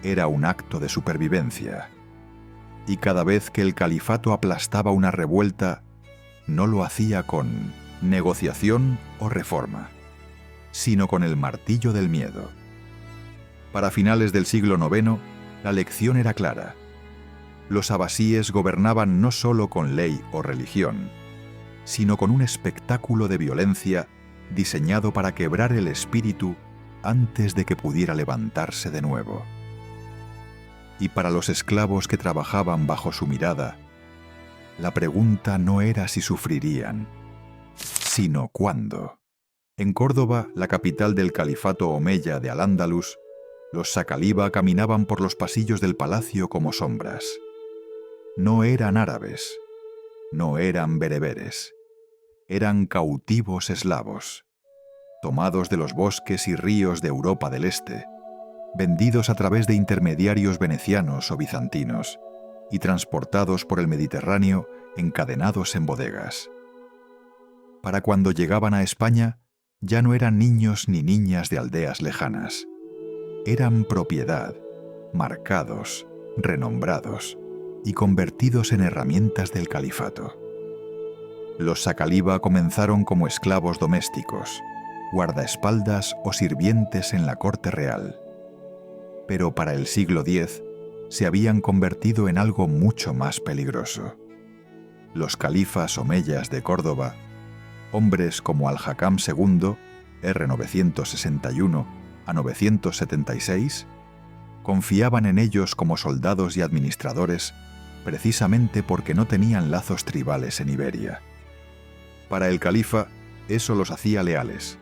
era un acto de supervivencia. Y cada vez que el califato aplastaba una revuelta, no lo hacía con negociación o reforma, sino con el martillo del miedo. Para finales del siglo IX, la lección era clara. Los abasíes gobernaban no solo con ley o religión, sino con un espectáculo de violencia diseñado para quebrar el espíritu antes de que pudiera levantarse de nuevo. Y para los esclavos que trabajaban bajo su mirada, la pregunta no era si sufrirían, sino cuándo. En Córdoba, la capital del califato omeya de Al-Ándalus, los sacaliba caminaban por los pasillos del palacio como sombras. No eran árabes, no eran bereberes, eran cautivos eslavos, tomados de los bosques y ríos de Europa del Este, vendidos a través de intermediarios venecianos o bizantinos y transportados por el Mediterráneo encadenados en bodegas. Para cuando llegaban a España, ya no eran niños ni niñas de aldeas lejanas. Eran propiedad, marcados, renombrados y convertidos en herramientas del califato. Los sacaliba comenzaron como esclavos domésticos, guardaespaldas o sirvientes en la corte real. Pero para el siglo X se habían convertido en algo mucho más peligroso. Los califas omeyas de Córdoba, hombres como Al-Hakam II, R. 961 a 976, confiaban en ellos como soldados y administradores precisamente porque no tenían lazos tribales en Iberia. Para el califa, eso los hacía leales.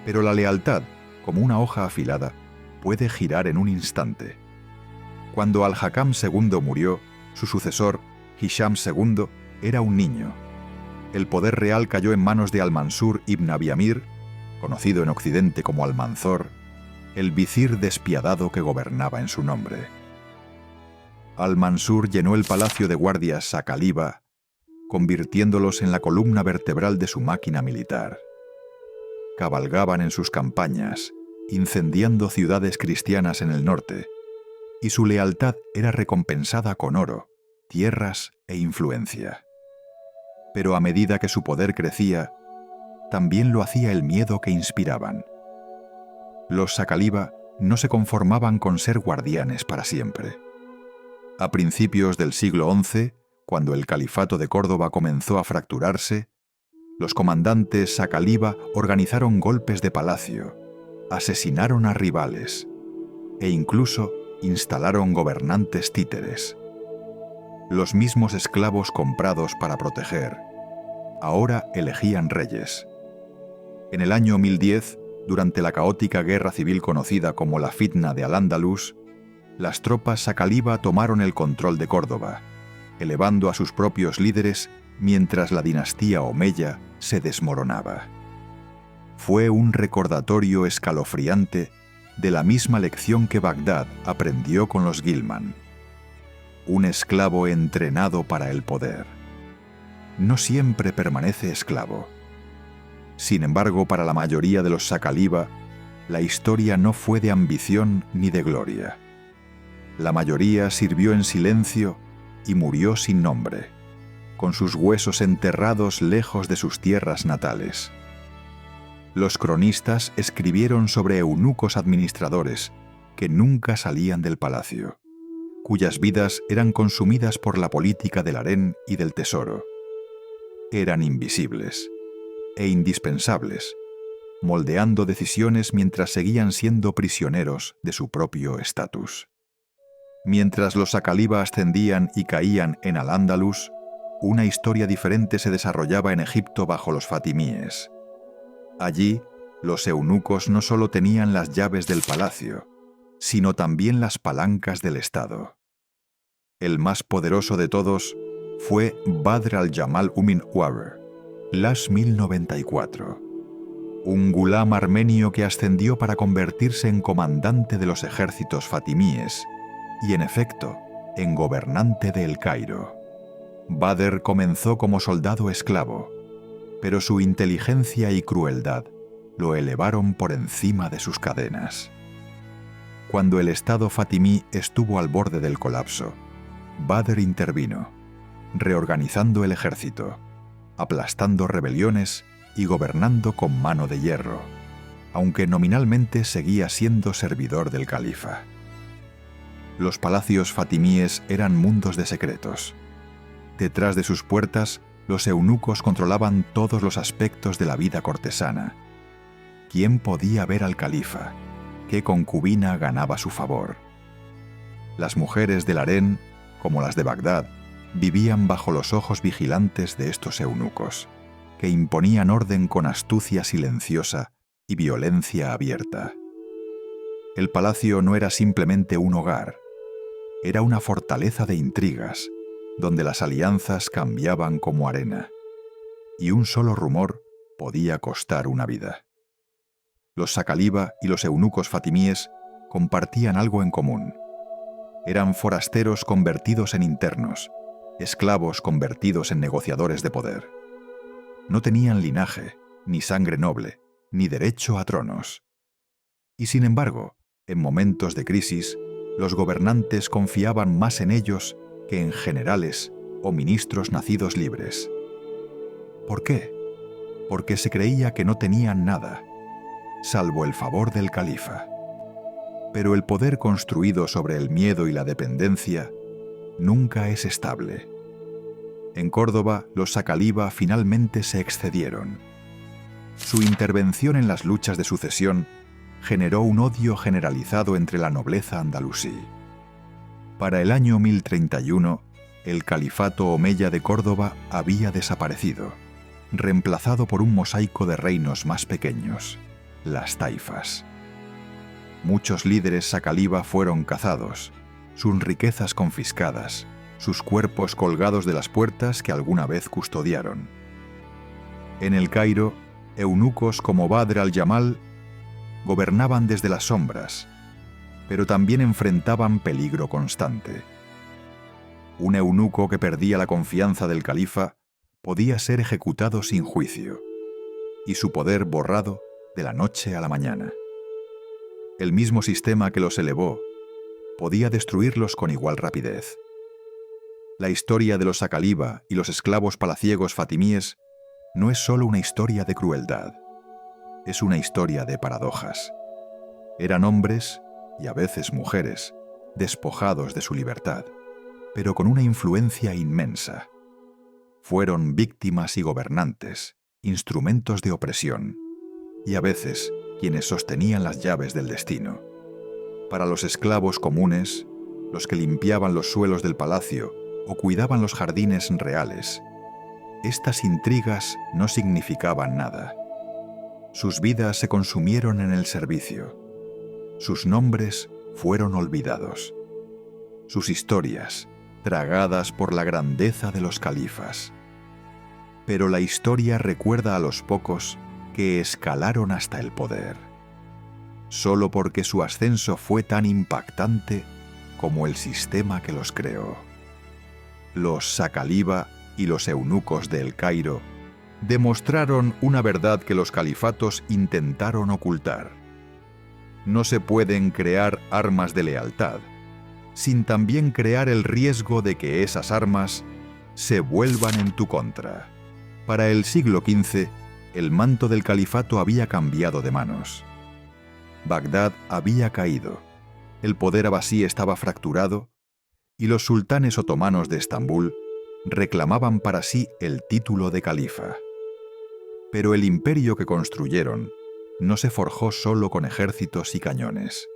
Pero la lealtad, como una hoja afilada, puede girar en un instante. Cuando Al-Hakam II murió, su sucesor, Hisham II, era un niño. El poder real cayó en manos de Al-Mansur ibn Abi Amir, conocido en Occidente como Almanzor, el visir despiadado que gobernaba en su nombre. Al-Mansur llenó el palacio de guardias sacaliba, convirtiéndolos en la columna vertebral de su máquina militar. Cabalgaban en sus campañas, incendiando ciudades cristianas en el norte, y su lealtad era recompensada con oro, tierras e influencia. Pero a medida que su poder crecía, también lo hacía el miedo que inspiraban. Los sacaliba no se conformaban con ser guardianes para siempre. A principios del siglo XI, cuando el califato de Córdoba comenzó a fracturarse, los comandantes sacaliba organizaron golpes de palacio, asesinaron a rivales e incluso instalaron gobernantes títeres. Los mismos esclavos comprados para proteger ahora elegían reyes. En el año 1010, durante la caótica guerra civil conocida como la Fitna de Al-Ándalus, las tropas sacaliba tomaron el control de Córdoba, elevando a sus propios líderes mientras la dinastía omeya se desmoronaba. Fue un recordatorio escalofriante de la misma lección que Bagdad aprendió con los Ghilman. un esclavo entrenado para el poder. No siempre permanece esclavo. Sin embargo, para la mayoría de los Saqaliba, la historia no fue de ambición ni de gloria. La mayoría sirvió en silencio y murió sin nombre, con sus huesos enterrados lejos de sus tierras natales. Los cronistas escribieron sobre eunucos administradores que nunca salían del palacio, cuyas vidas eran consumidas por la política del harén y del tesoro. Eran invisibles e indispensables, moldeando decisiones mientras seguían siendo prisioneros de su propio estatus. Mientras los Saqaliba ascendían y caían en Al-Ándalus, una historia diferente se desarrollaba en Egipto bajo los fatimíes. Allí, los eunucos no solo tenían las llaves del palacio, sino también las palancas del Estado. El más poderoso de todos fue Badr al-Jamal Umin Uawr, Las 1094, un gulam armenio que ascendió para convertirse en comandante de los ejércitos fatimíes y, en efecto, en gobernante de El Cairo. Badr comenzó como soldado esclavo, pero su inteligencia y crueldad lo elevaron por encima de sus cadenas. Cuando el Estado fatimí estuvo al borde del colapso, Badr intervino, reorganizando el ejército, aplastando rebeliones y gobernando con mano de hierro, aunque nominalmente seguía siendo servidor del califa. Los palacios fatimíes eran mundos de secretos. Detrás de sus puertas, los eunucos controlaban todos los aspectos de la vida cortesana. ¿Quién podía ver al califa? ¿Qué concubina ganaba su favor? Las mujeres del harén, como las de Bagdad, vivían bajo los ojos vigilantes de estos eunucos, que imponían orden con astucia silenciosa y violencia abierta. El palacio no era simplemente un hogar, era una fortaleza de intrigas, donde las alianzas cambiaban como arena, y un solo rumor podía costar una vida. Los Saqaliba y los eunucos fatimíes compartían algo en común. Eran forasteros convertidos en internos, esclavos convertidos en negociadores de poder. No tenían linaje, ni sangre noble, ni derecho a tronos. Y sin embargo, en momentos de crisis, los gobernantes confiaban más en ellos que en generales o ministros nacidos libres. ¿Por qué? Porque se creía que no tenían nada, salvo el favor del califa. Pero el poder construido sobre el miedo y la dependencia nunca es estable. En Córdoba, los Saqaliba finalmente se excedieron. Su intervención en las luchas de sucesión generó un odio generalizado entre la nobleza andalusí. Para el año 1031, el califato omeya de Córdoba había desaparecido, reemplazado por un mosaico de reinos más pequeños, las taifas. Muchos líderes Saqaliba fueron cazados, sus riquezas confiscadas, sus cuerpos colgados de las puertas que alguna vez custodiaron. En El Cairo, eunucos como Badr al-Jamal gobernaban desde las sombras, pero también enfrentaban peligro constante. Un eunuco que perdía la confianza del califa podía ser ejecutado sin juicio, y su poder borrado de la noche a la mañana. El mismo sistema que los elevó podía destruirlos con igual rapidez. La historia de los Saqaliba y los esclavos palaciegos fatimíes no es solo una historia de crueldad, es una historia de paradojas. Eran hombres, y a veces mujeres, despojados de su libertad, pero con una influencia inmensa. Fueron víctimas y gobernantes, instrumentos de opresión, y a veces quienes sostenían las llaves del destino. Para los esclavos comunes, los que limpiaban los suelos del palacio o cuidaban los jardines reales, estas intrigas no significaban nada. Sus vidas se consumieron en el servicio. Sus nombres fueron olvidados. Sus historias, tragadas por la grandeza de los califas. Pero la historia recuerda a los pocos que escalaron hasta el poder, solo porque su ascenso fue tan impactante como el sistema que los creó. los Saqaliba y los eunucos de El Cairo demostraron una verdad que los califatos intentaron ocultar. No se pueden crear armas de lealtad, sin también crear el riesgo de que esas armas se vuelvan en tu contra. Para el siglo XV, el manto del califato había cambiado de manos. Bagdad había caído, el poder abasí estaba fracturado y los sultanes otomanos de Estambul reclamaban para sí el título de califa. Pero el imperio que construyeron no se forjó solo con ejércitos y cañones.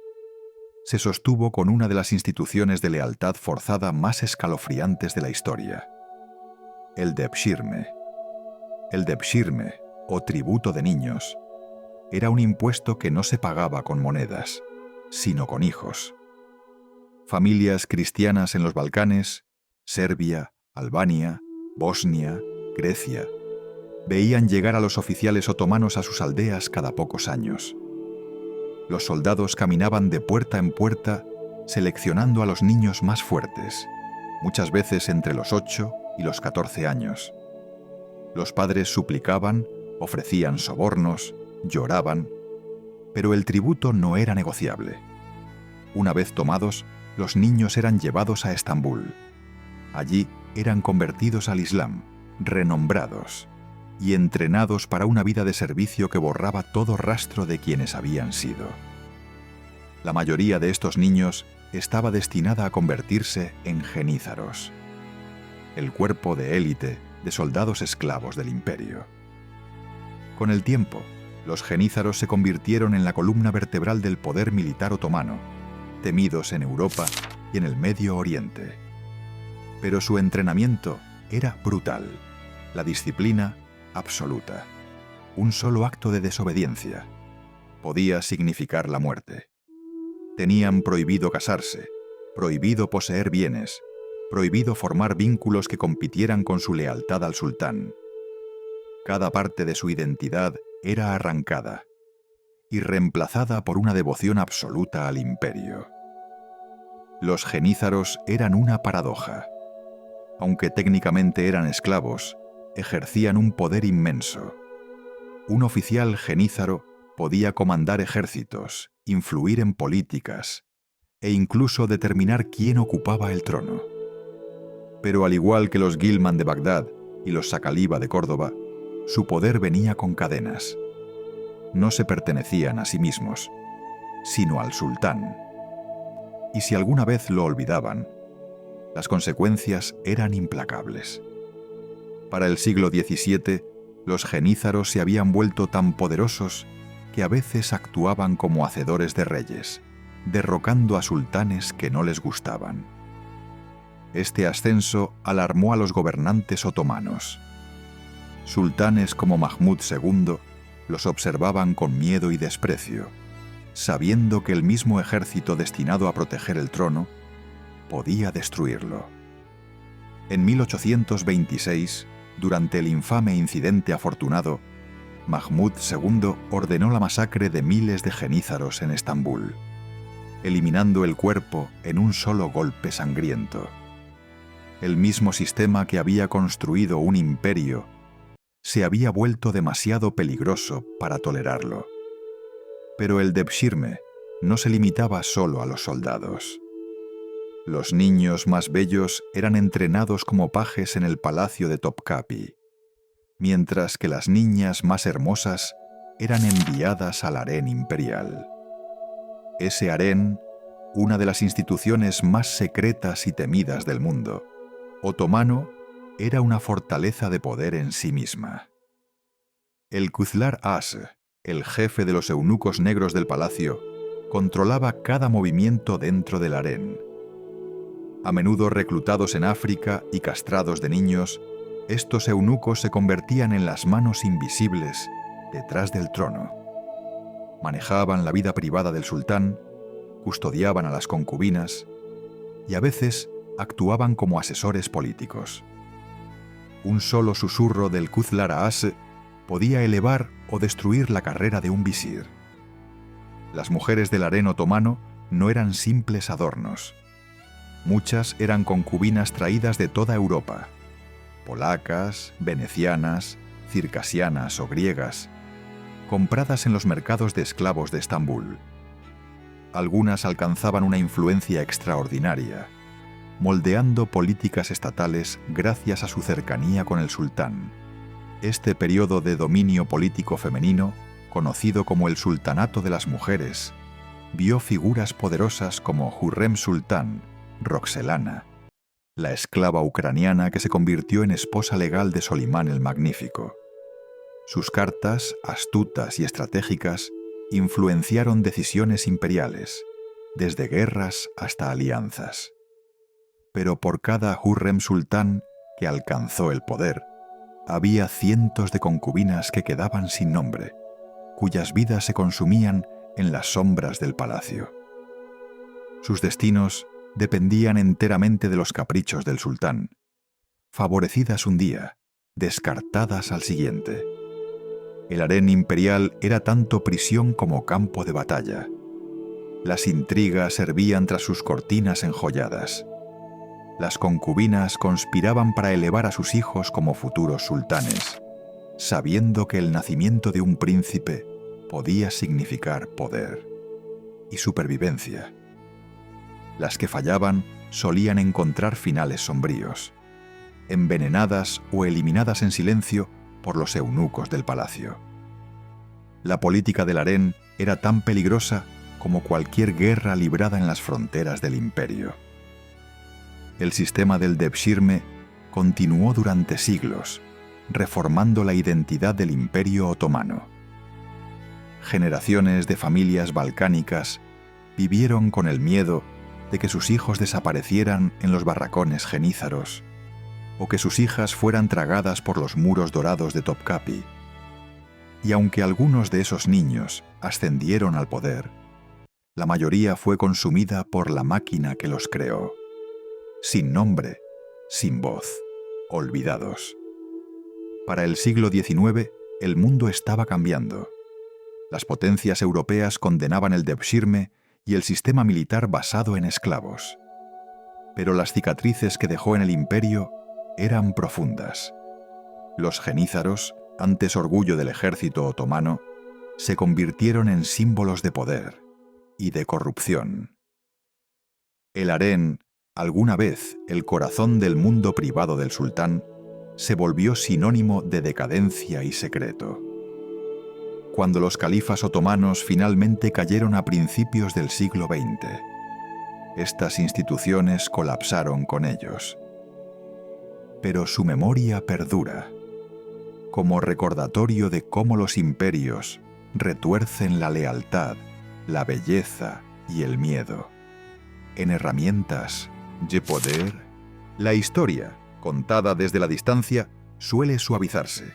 Se sostuvo con una de las instituciones de lealtad forzada más escalofriantes de la historia: el debshirme. El debshirme, o tributo de niños, era un impuesto que no se pagaba con monedas, sino con hijos. Familias cristianas en los Balcanes, Serbia, Albania, Bosnia, Grecia, veían llegar a los oficiales otomanos a sus aldeas cada pocos años. Los soldados caminaban de puerta en puerta seleccionando a los niños más fuertes, muchas veces entre los 8 y los 14 años. Los padres suplicaban, ofrecían sobornos, lloraban, pero el tributo no era negociable. Una vez tomados, los niños eran llevados a Estambul. Allí eran convertidos al Islam, renombrados y entrenados para una vida de servicio que borraba todo rastro de quienes habían sido. La mayoría de estos niños estaba destinada a convertirse en genízaros, el cuerpo de élite de soldados esclavos del imperio. Con el tiempo, los genízaros se convirtieron en la columna vertebral del poder militar otomano, temidos en Europa y en el Medio Oriente. Pero su entrenamiento era brutal, la disciplina absoluta. Un solo acto de desobediencia podía significar la muerte. Tenían prohibido casarse, prohibido poseer bienes, prohibido formar vínculos que compitieran con su lealtad al sultán. Cada parte de su identidad era arrancada y reemplazada por una devoción absoluta al imperio. Los genízaros eran una paradoja. Aunque técnicamente eran esclavos, ejercían un poder inmenso. Un oficial genízaro podía comandar ejércitos, influir en políticas e incluso determinar quién ocupaba el trono. Pero al igual que los Ghilman de Bagdad y los Saqaliba de Córdoba, su poder venía con cadenas. No se pertenecían a sí mismos, sino al sultán. Y si alguna vez lo olvidaban, las consecuencias eran implacables. Para el siglo XVII, los genízaros se habían vuelto tan poderosos que a veces actuaban como hacedores de reyes, derrocando a sultanes que no les gustaban. Este ascenso alarmó a los gobernantes otomanos. Sultanes como Mahmud II los observaban con miedo y desprecio, sabiendo que el mismo ejército destinado a proteger el trono podía destruirlo. En 1826, durante el infame incidente afortunado, Mahmud II ordenó la masacre de miles de genízaros en Estambul, eliminando el cuerpo en un solo golpe sangriento. El mismo sistema que había construido un imperio se había vuelto demasiado peligroso para tolerarlo. Pero el debshirme no se limitaba solo a los soldados. Los niños más bellos eran entrenados como pajes en el palacio de Topkapi, mientras que las niñas más hermosas eran enviadas al harén imperial. Ese harén, una de las instituciones más secretas y temidas del mundo, otomano, era una fortaleza de poder en sí misma. El Kuzlar As, el jefe de los eunucos negros del palacio, controlaba cada movimiento dentro del harén. A menudo reclutados en África y castrados de niños, estos eunucos se convertían en las manos invisibles detrás del trono. Manejaban la vida privada del sultán, custodiaban a las concubinas y a veces actuaban como asesores políticos. Un solo susurro del Kuzlar As podía elevar o destruir la carrera de un visir. Las mujeres del harén otomano no eran simples adornos. Muchas eran concubinas traídas de toda Europa, polacas, venecianas, circasianas o griegas, compradas en los mercados de esclavos de Estambul. Algunas alcanzaban una influencia extraordinaria, moldeando políticas estatales gracias a su cercanía con el sultán. Este periodo de dominio político femenino, conocido como el Sultanato de las Mujeres, vio figuras poderosas como Hürrem Sultán, Roxelana, la esclava ucraniana que se convirtió en esposa legal de Solimán el Magnífico. Sus cartas, astutas y estratégicas, influenciaron decisiones imperiales, desde guerras hasta alianzas. Pero por cada Hürrem Sultán que alcanzó el poder, había cientos de concubinas que quedaban sin nombre, cuyas vidas se consumían en las sombras del palacio. Sus destinos dependían enteramente de los caprichos del sultán, favorecidas un día, descartadas al siguiente. El harén imperial era tanto prisión como campo de batalla. Las intrigas servían tras sus cortinas enjolladas. Las concubinas conspiraban para elevar a sus hijos como futuros sultanes, sabiendo que el nacimiento de un príncipe podía significar poder y supervivencia. Las que fallaban solían encontrar finales sombríos, envenenadas o eliminadas en silencio por los eunucos del palacio. La política del harén era tan peligrosa como cualquier guerra librada en las fronteras del imperio. El sistema del Devshirme continuó durante siglos, reformando la identidad del Imperio Otomano. Generaciones de familias balcánicas vivieron con el miedo de que sus hijos desaparecieran en los barracones genízaros o que sus hijas fueran tragadas por los muros dorados de Topkapi. Y aunque algunos de esos niños ascendieron al poder, la mayoría fue consumida por la máquina que los creó. Sin nombre, sin voz, olvidados. Para el siglo XIX, el mundo estaba cambiando. Las potencias europeas condenaban el Devshirme y el sistema militar basado en esclavos. Pero las cicatrices que dejó en el imperio eran profundas. Los genízaros, antes orgullo del ejército otomano, se convirtieron en símbolos de poder y de corrupción. El harén, alguna vez el corazón del mundo privado del sultán, se volvió sinónimo de decadencia y secreto. Cuando los califas otomanos finalmente cayeron a principios del siglo XX, estas instituciones colapsaron con ellos. Pero su memoria perdura, como recordatorio de cómo los imperios retuercen la lealtad, la belleza y el miedo. En herramientas de poder, la historia, contada desde la distancia, suele suavizarse.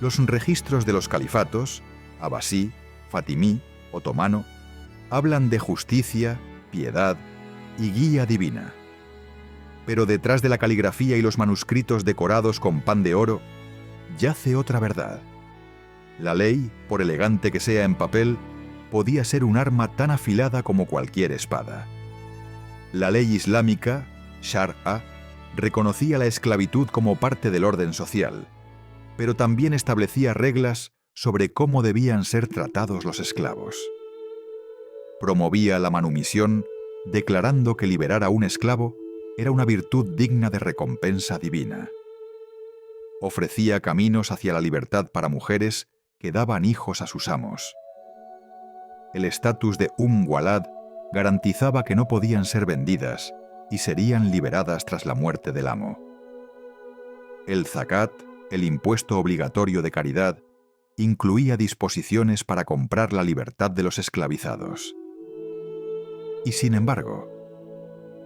Los registros de los califatos, abasí, fatimí, otomano, hablan de justicia, piedad y guía divina. Pero detrás de la caligrafía y los manuscritos decorados con pan de oro, yace otra verdad. La ley, por elegante que sea en papel, podía ser un arma tan afilada como cualquier espada. La ley islámica, Shar'a, reconocía la esclavitud como parte del orden social, pero también establecía reglas sobre cómo debían ser tratados los esclavos. Promovía la manumisión, declarando que liberar a un esclavo era una virtud digna de recompensa divina. Ofrecía caminos hacia la libertad para mujeres que daban hijos a sus amos. El estatus de Walad garantizaba que no podían ser vendidas y serían liberadas tras la muerte del amo. El zakat, el impuesto obligatorio de caridad, incluía disposiciones para comprar la libertad de los esclavizados. Y sin embargo,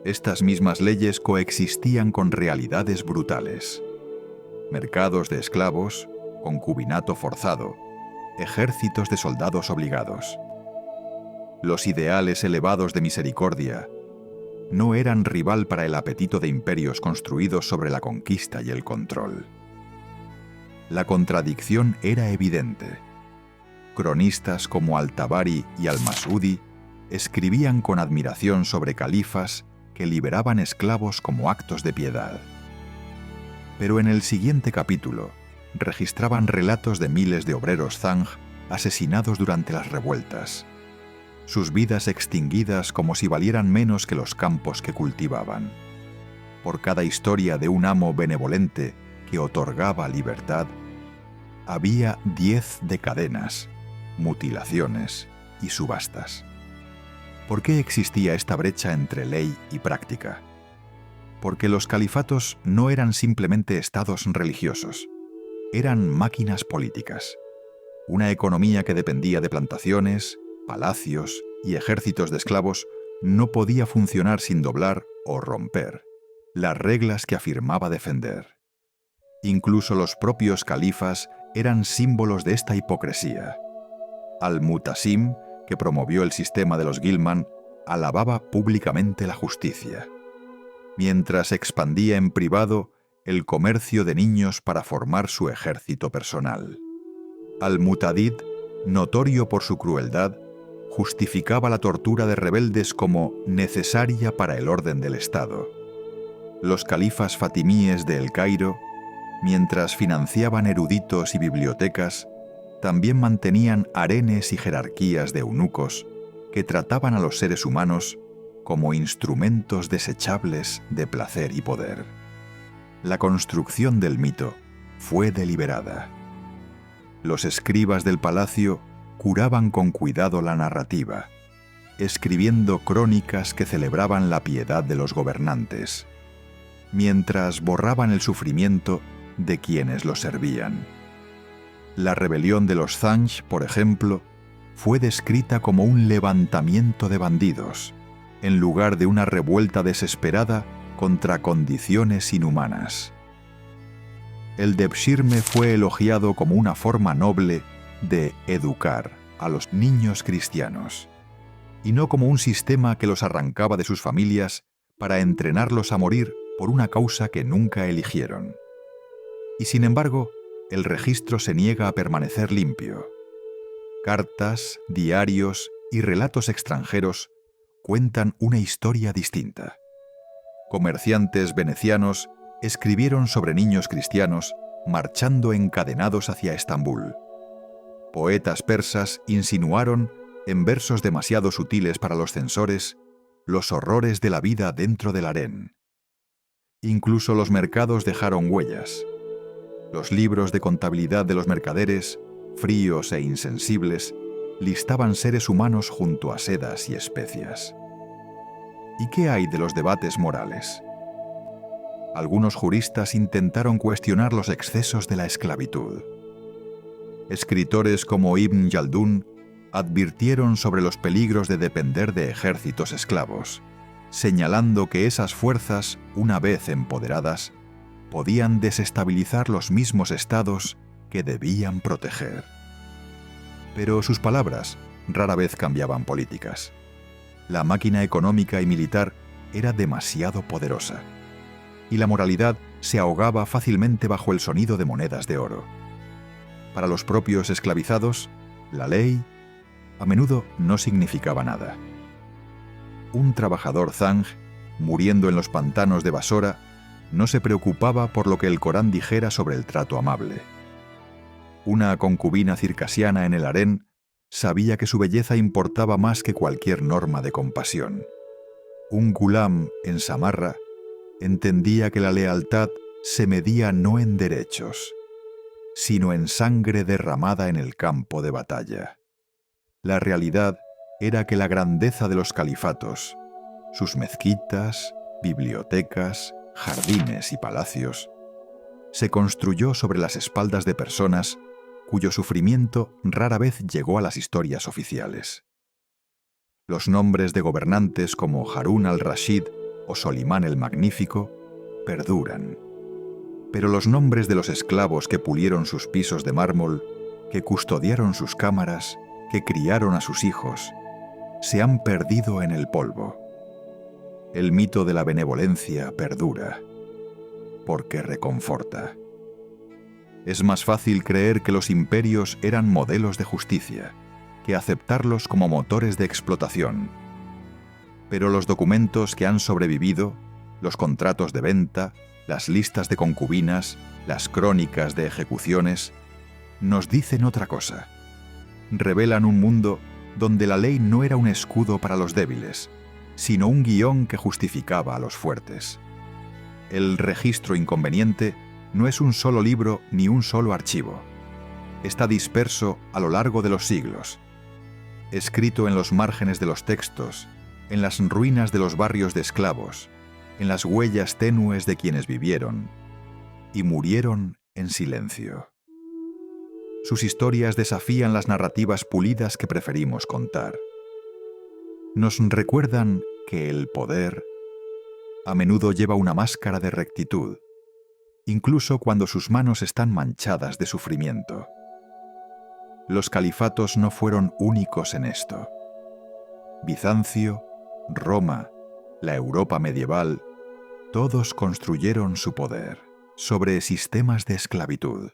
estas mismas leyes coexistían con realidades brutales. Mercados de esclavos, concubinato forzado, ejércitos de soldados obligados. Los ideales elevados de misericordia no eran rival para el apetito de imperios construidos sobre la conquista y el control. La contradicción era evidente. Cronistas como Al-Tabari y Al-Masudi escribían con admiración sobre califas que liberaban esclavos como actos de piedad. Pero en el siguiente capítulo registraban relatos de miles de obreros Zhang asesinados durante las revueltas, sus vidas extinguidas como si valieran menos que los campos que cultivaban. Por cada historia de un amo benevolente que otorgaba libertad, había 10 de cadenas, mutilaciones y subastas. ¿Por qué existía esta brecha entre ley y práctica? Porque los califatos no eran simplemente estados religiosos, eran máquinas políticas, una economía que dependía de plantaciones, palacios y ejércitos de esclavos no podía funcionar sin doblar o romper las reglas que afirmaba defender. Incluso los propios califas eran símbolos de esta hipocresía. Al-Mutasim, que promovió el sistema de los Ghilman, alababa públicamente la justicia, mientras expandía en privado el comercio de niños para formar su ejército personal. Al-Mutadid, notorio por su crueldad, justificaba la tortura de rebeldes como necesaria para el orden del Estado. Los califas fatimíes de El Cairo, mientras financiaban eruditos y bibliotecas, también mantenían harenes y jerarquías de eunucos que trataban a los seres humanos como instrumentos desechables de placer y poder. La construcción del mito fue deliberada. Los escribas del palacio curaban con cuidado la narrativa, escribiendo crónicas que celebraban la piedad de los gobernantes, mientras borraban el sufrimiento de quienes los servían. La rebelión de los Zanj, por ejemplo, fue descrita como un levantamiento de bandidos, en lugar de una revuelta desesperada contra condiciones inhumanas. El Debshirme fue elogiado como una forma noble de educar a los niños cristianos, y no como un sistema que los arrancaba de sus familias para entrenarlos a morir por una causa que nunca eligieron. Y sin embargo, el registro se niega a permanecer limpio. Cartas, diarios y relatos extranjeros cuentan una historia distinta. Comerciantes venecianos escribieron sobre niños cristianos marchando encadenados hacia Estambul. Poetas persas insinuaron, en versos demasiado sutiles para los censores, los horrores de la vida dentro del harén. Incluso los mercados dejaron huellas. Los libros de contabilidad de los mercaderes, fríos e insensibles, listaban seres humanos junto a sedas y especias. ¿Y qué hay de los debates morales? Algunos juristas intentaron cuestionar los excesos de la esclavitud. Escritores como Ibn Yaldún advirtieron sobre los peligros de depender de ejércitos esclavos, señalando que esas fuerzas, una vez empoderadas, podían desestabilizar los mismos estados que debían proteger. Pero sus palabras rara vez cambiaban políticas. La máquina económica y militar era demasiado poderosa, y la moralidad se ahogaba fácilmente bajo el sonido de monedas de oro. Para los propios esclavizados, la ley a menudo no significaba nada. Un trabajador Zanj, muriendo en los pantanos de Basora, no se preocupaba por lo que el Corán dijera sobre el trato amable. Una concubina circasiana en el harén sabía que su belleza importaba más que cualquier norma de compasión. Un gulam en Samarra entendía que la lealtad se medía no en derechos, sino en sangre derramada en el campo de batalla. La realidad era que la grandeza de los califatos, sus mezquitas, bibliotecas, jardines y palacios, se construyó sobre las espaldas de personas cuyo sufrimiento rara vez llegó a las historias oficiales. Los nombres de gobernantes como Harún al-Rashid o Solimán el Magnífico perduran, pero los nombres de los esclavos que pulieron sus pisos de mármol, que custodiaron sus cámaras, que criaron a sus hijos, se han perdido en el polvo. El mito de la benevolencia perdura, porque reconforta. Es más fácil creer que los imperios eran modelos de justicia, que aceptarlos como motores de explotación. Pero los documentos que han sobrevivido, los contratos de venta, las listas de concubinas, las crónicas de ejecuciones, nos dicen otra cosa. Revelan un mundo donde la ley no era un escudo para los débiles, sino un guión que justificaba a los fuertes. El registro inconveniente no es un solo libro ni un solo archivo. Está disperso a lo largo de los siglos, escrito en los márgenes de los textos, en las ruinas de los barrios de esclavos, en las huellas tenues de quienes vivieron y murieron en silencio. Sus historias desafían las narrativas pulidas que preferimos contar. Nos recuerdan que el poder a menudo lleva una máscara de rectitud, incluso cuando sus manos están manchadas de sufrimiento. Los califatos no fueron únicos en esto. Bizancio, Roma, la Europa medieval, todos construyeron su poder sobre sistemas de esclavitud.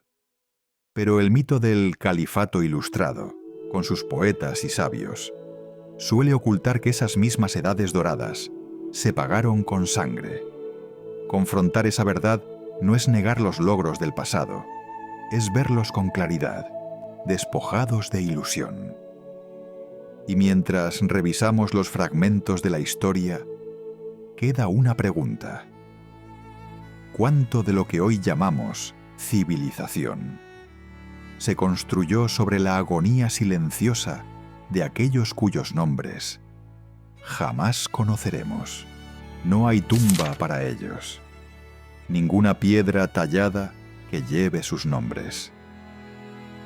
Pero el mito del califato ilustrado, con sus poetas y sabios, suele ocultar que esas mismas edades doradas se pagaron con sangre. Confrontar esa verdad no es negar los logros del pasado, es verlos con claridad, despojados de ilusión. Y mientras revisamos los fragmentos de la historia, queda una pregunta. ¿Cuánto de lo que hoy llamamos civilización se construyó sobre la agonía silenciosa de aquellos cuyos nombres jamás conoceremos? No hay tumba para ellos, ninguna piedra tallada que lleve sus nombres.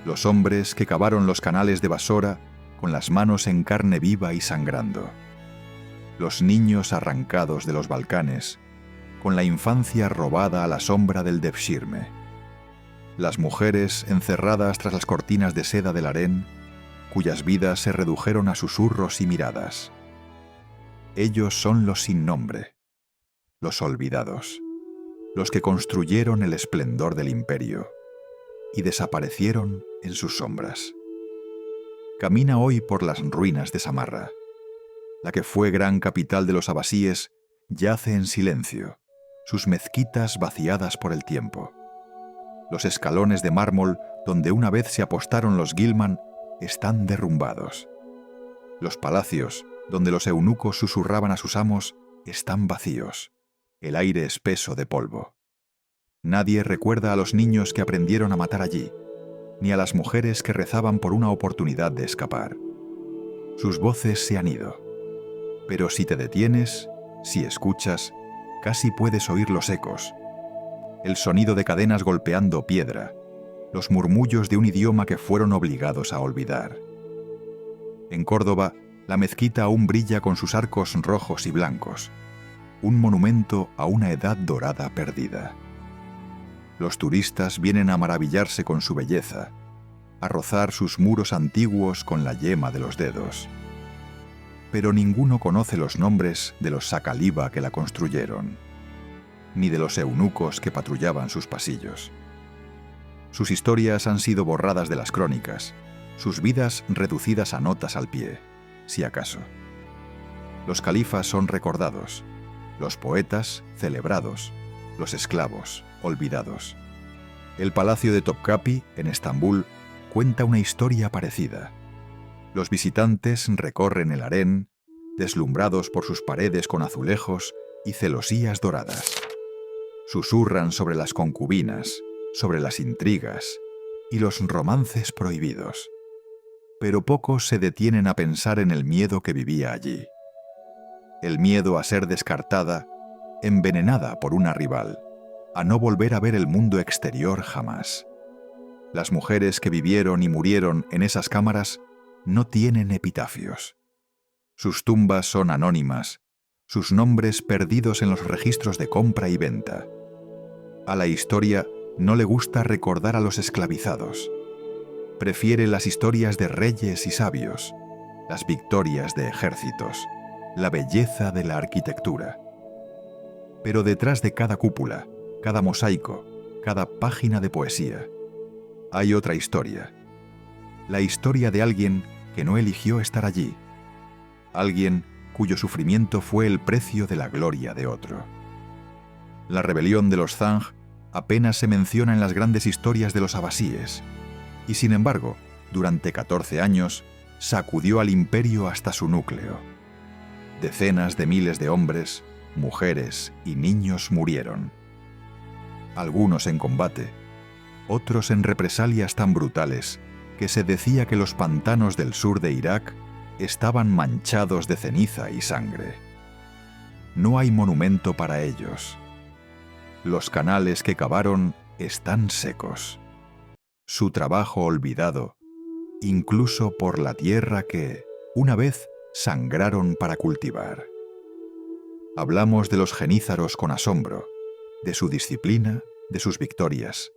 Los hombres que cavaron los canales de Basora con las manos en carne viva y sangrando. Los niños arrancados de los Balcanes, con la infancia robada a la sombra del Devshirme. Las mujeres encerradas tras las cortinas de seda del harén, cuyas vidas se redujeron a susurros y miradas. Ellos son los sin nombre, los olvidados, los que construyeron el esplendor del imperio y desaparecieron en sus sombras. Camina hoy por las ruinas de Samarra. La que fue gran capital de los abasíes yace en silencio, sus mezquitas vaciadas por el tiempo. Los escalones de mármol donde una vez se apostaron los Ghilman están derrumbados. Los palacios donde los eunucos susurraban a sus amos están vacíos, el aire espeso de polvo. Nadie recuerda a los niños que aprendieron a matar allí, ni a las mujeres que rezaban por una oportunidad de escapar. Sus voces se han ido, pero si te detienes, si escuchas, casi puedes oír los ecos, el sonido de cadenas golpeando piedra, los murmullos de un idioma que fueron obligados a olvidar. En Córdoba, la mezquita aún brilla con sus arcos rojos y blancos, un monumento a una edad dorada perdida. Los turistas vienen a maravillarse con su belleza, a rozar sus muros antiguos con la yema de los dedos. Pero ninguno conoce los nombres de los Sacaliba que la construyeron, ni de los eunucos que patrullaban sus pasillos. Sus historias han sido borradas de las crónicas, sus vidas reducidas a notas al pie, si acaso. Los califas son recordados, los poetas celebrados, los esclavos olvidados. El palacio de Topkapi, en Estambul, cuenta una historia parecida. Los visitantes recorren el harén, deslumbrados por sus paredes con azulejos y celosías doradas. Susurran sobre las concubinas, sobre las intrigas y los romances prohibidos. Pero pocos se detienen a pensar en el miedo que vivía allí. El miedo a ser descartada, envenenada por una rival, a no volver a ver el mundo exterior jamás. Las mujeres que vivieron y murieron en esas cámaras no tienen epitafios. Sus tumbas son anónimas, sus nombres perdidos en los registros de compra y venta. A la historia no le gusta recordar a los esclavizados. Prefiere las historias de reyes y sabios, las victorias de ejércitos, la belleza de la arquitectura. Pero detrás de cada cúpula, cada mosaico, cada página de poesía, hay otra historia. La historia de alguien que no eligió estar allí. Alguien cuyo sufrimiento fue el precio de la gloria de otro. La rebelión de los Zhang apenas se menciona en las grandes historias de los abasíes, y sin embargo, durante 14 años, sacudió al imperio hasta su núcleo. Decenas de miles de hombres, mujeres y niños murieron. Algunos en combate, otros en represalias tan brutales que se decía que los pantanos del sur de Irak estaban manchados de ceniza y sangre. No hay monumento para ellos. Los canales que cavaron están secos. Su trabajo olvidado, incluso por la tierra que, una vez, sangraron para cultivar. Hablamos de los genízaros con asombro, de su disciplina, de sus victorias.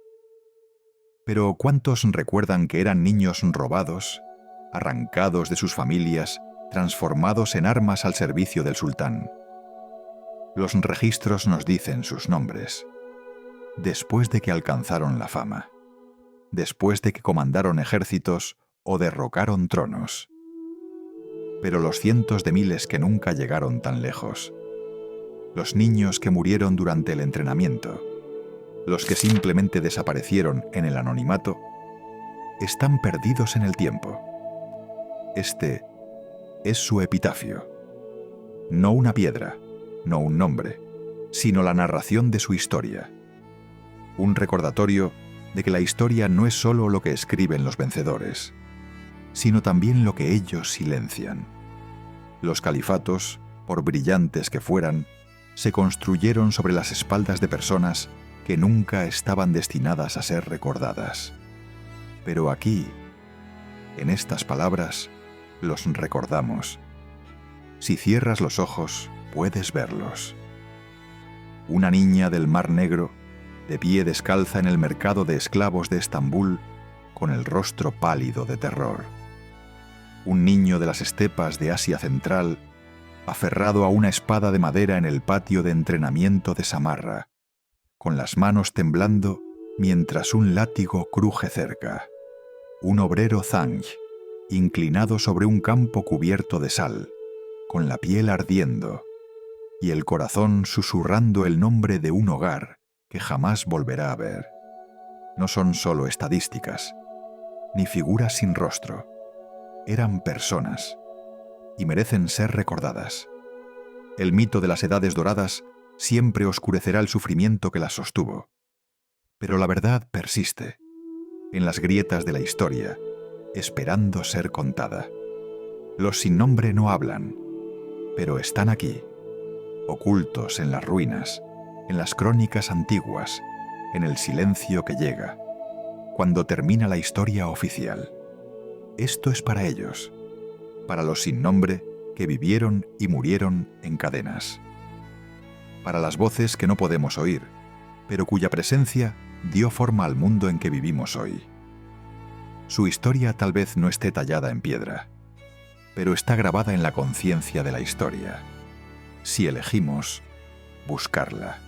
Pero ¿cuántos recuerdan que eran niños robados, arrancados de sus familias, transformados en armas al servicio del sultán? Los registros nos dicen sus nombres. Después de que alcanzaron la fama, después de que comandaron ejércitos o derrocaron tronos. Pero los cientos de miles que nunca llegaron tan lejos, los niños que murieron durante el entrenamiento, los que simplemente desaparecieron en el anonimato, están perdidos en el tiempo. Este es su epitafio. No una piedra, no un nombre, sino la narración de su historia. Un recordatorio de que la historia no es solo lo que escriben los vencedores, sino también lo que ellos silencian. Los califatos, por brillantes que fueran, se construyeron sobre las espaldas de personas que nunca estaban destinadas a ser recordadas. Pero aquí, en estas palabras, los recordamos. Si cierras los ojos, puedes verlos. Una niña del Mar Negro, de pie descalza en el mercado de esclavos de Estambul, con el rostro pálido de terror. Un niño de las estepas de Asia Central, aferrado a una espada de madera en el patio de entrenamiento de Samarra, con las manos temblando mientras un látigo cruje cerca. Un obrero Zhang, inclinado sobre un campo cubierto de sal, con la piel ardiendo, y el corazón susurrando el nombre de un hogar que jamás volverá a ver. No son solo estadísticas, ni figuras sin rostro. Eran personas, y merecen ser recordadas. El mito de las edades doradas siempre oscurecerá el sufrimiento que las sostuvo. Pero la verdad persiste, en las grietas de la historia, esperando ser contada. Los sin nombre no hablan, pero están aquí, ocultos en las ruinas, en las crónicas antiguas, en el silencio que llega, cuando termina la historia oficial. Esto es para ellos, para los sin nombre que vivieron y murieron en cadenas. Para las voces que no podemos oír, pero cuya presencia dio forma al mundo en que vivimos hoy. Su historia tal vez no esté tallada en piedra, pero está grabada en la conciencia de la historia, si elegimos buscarla.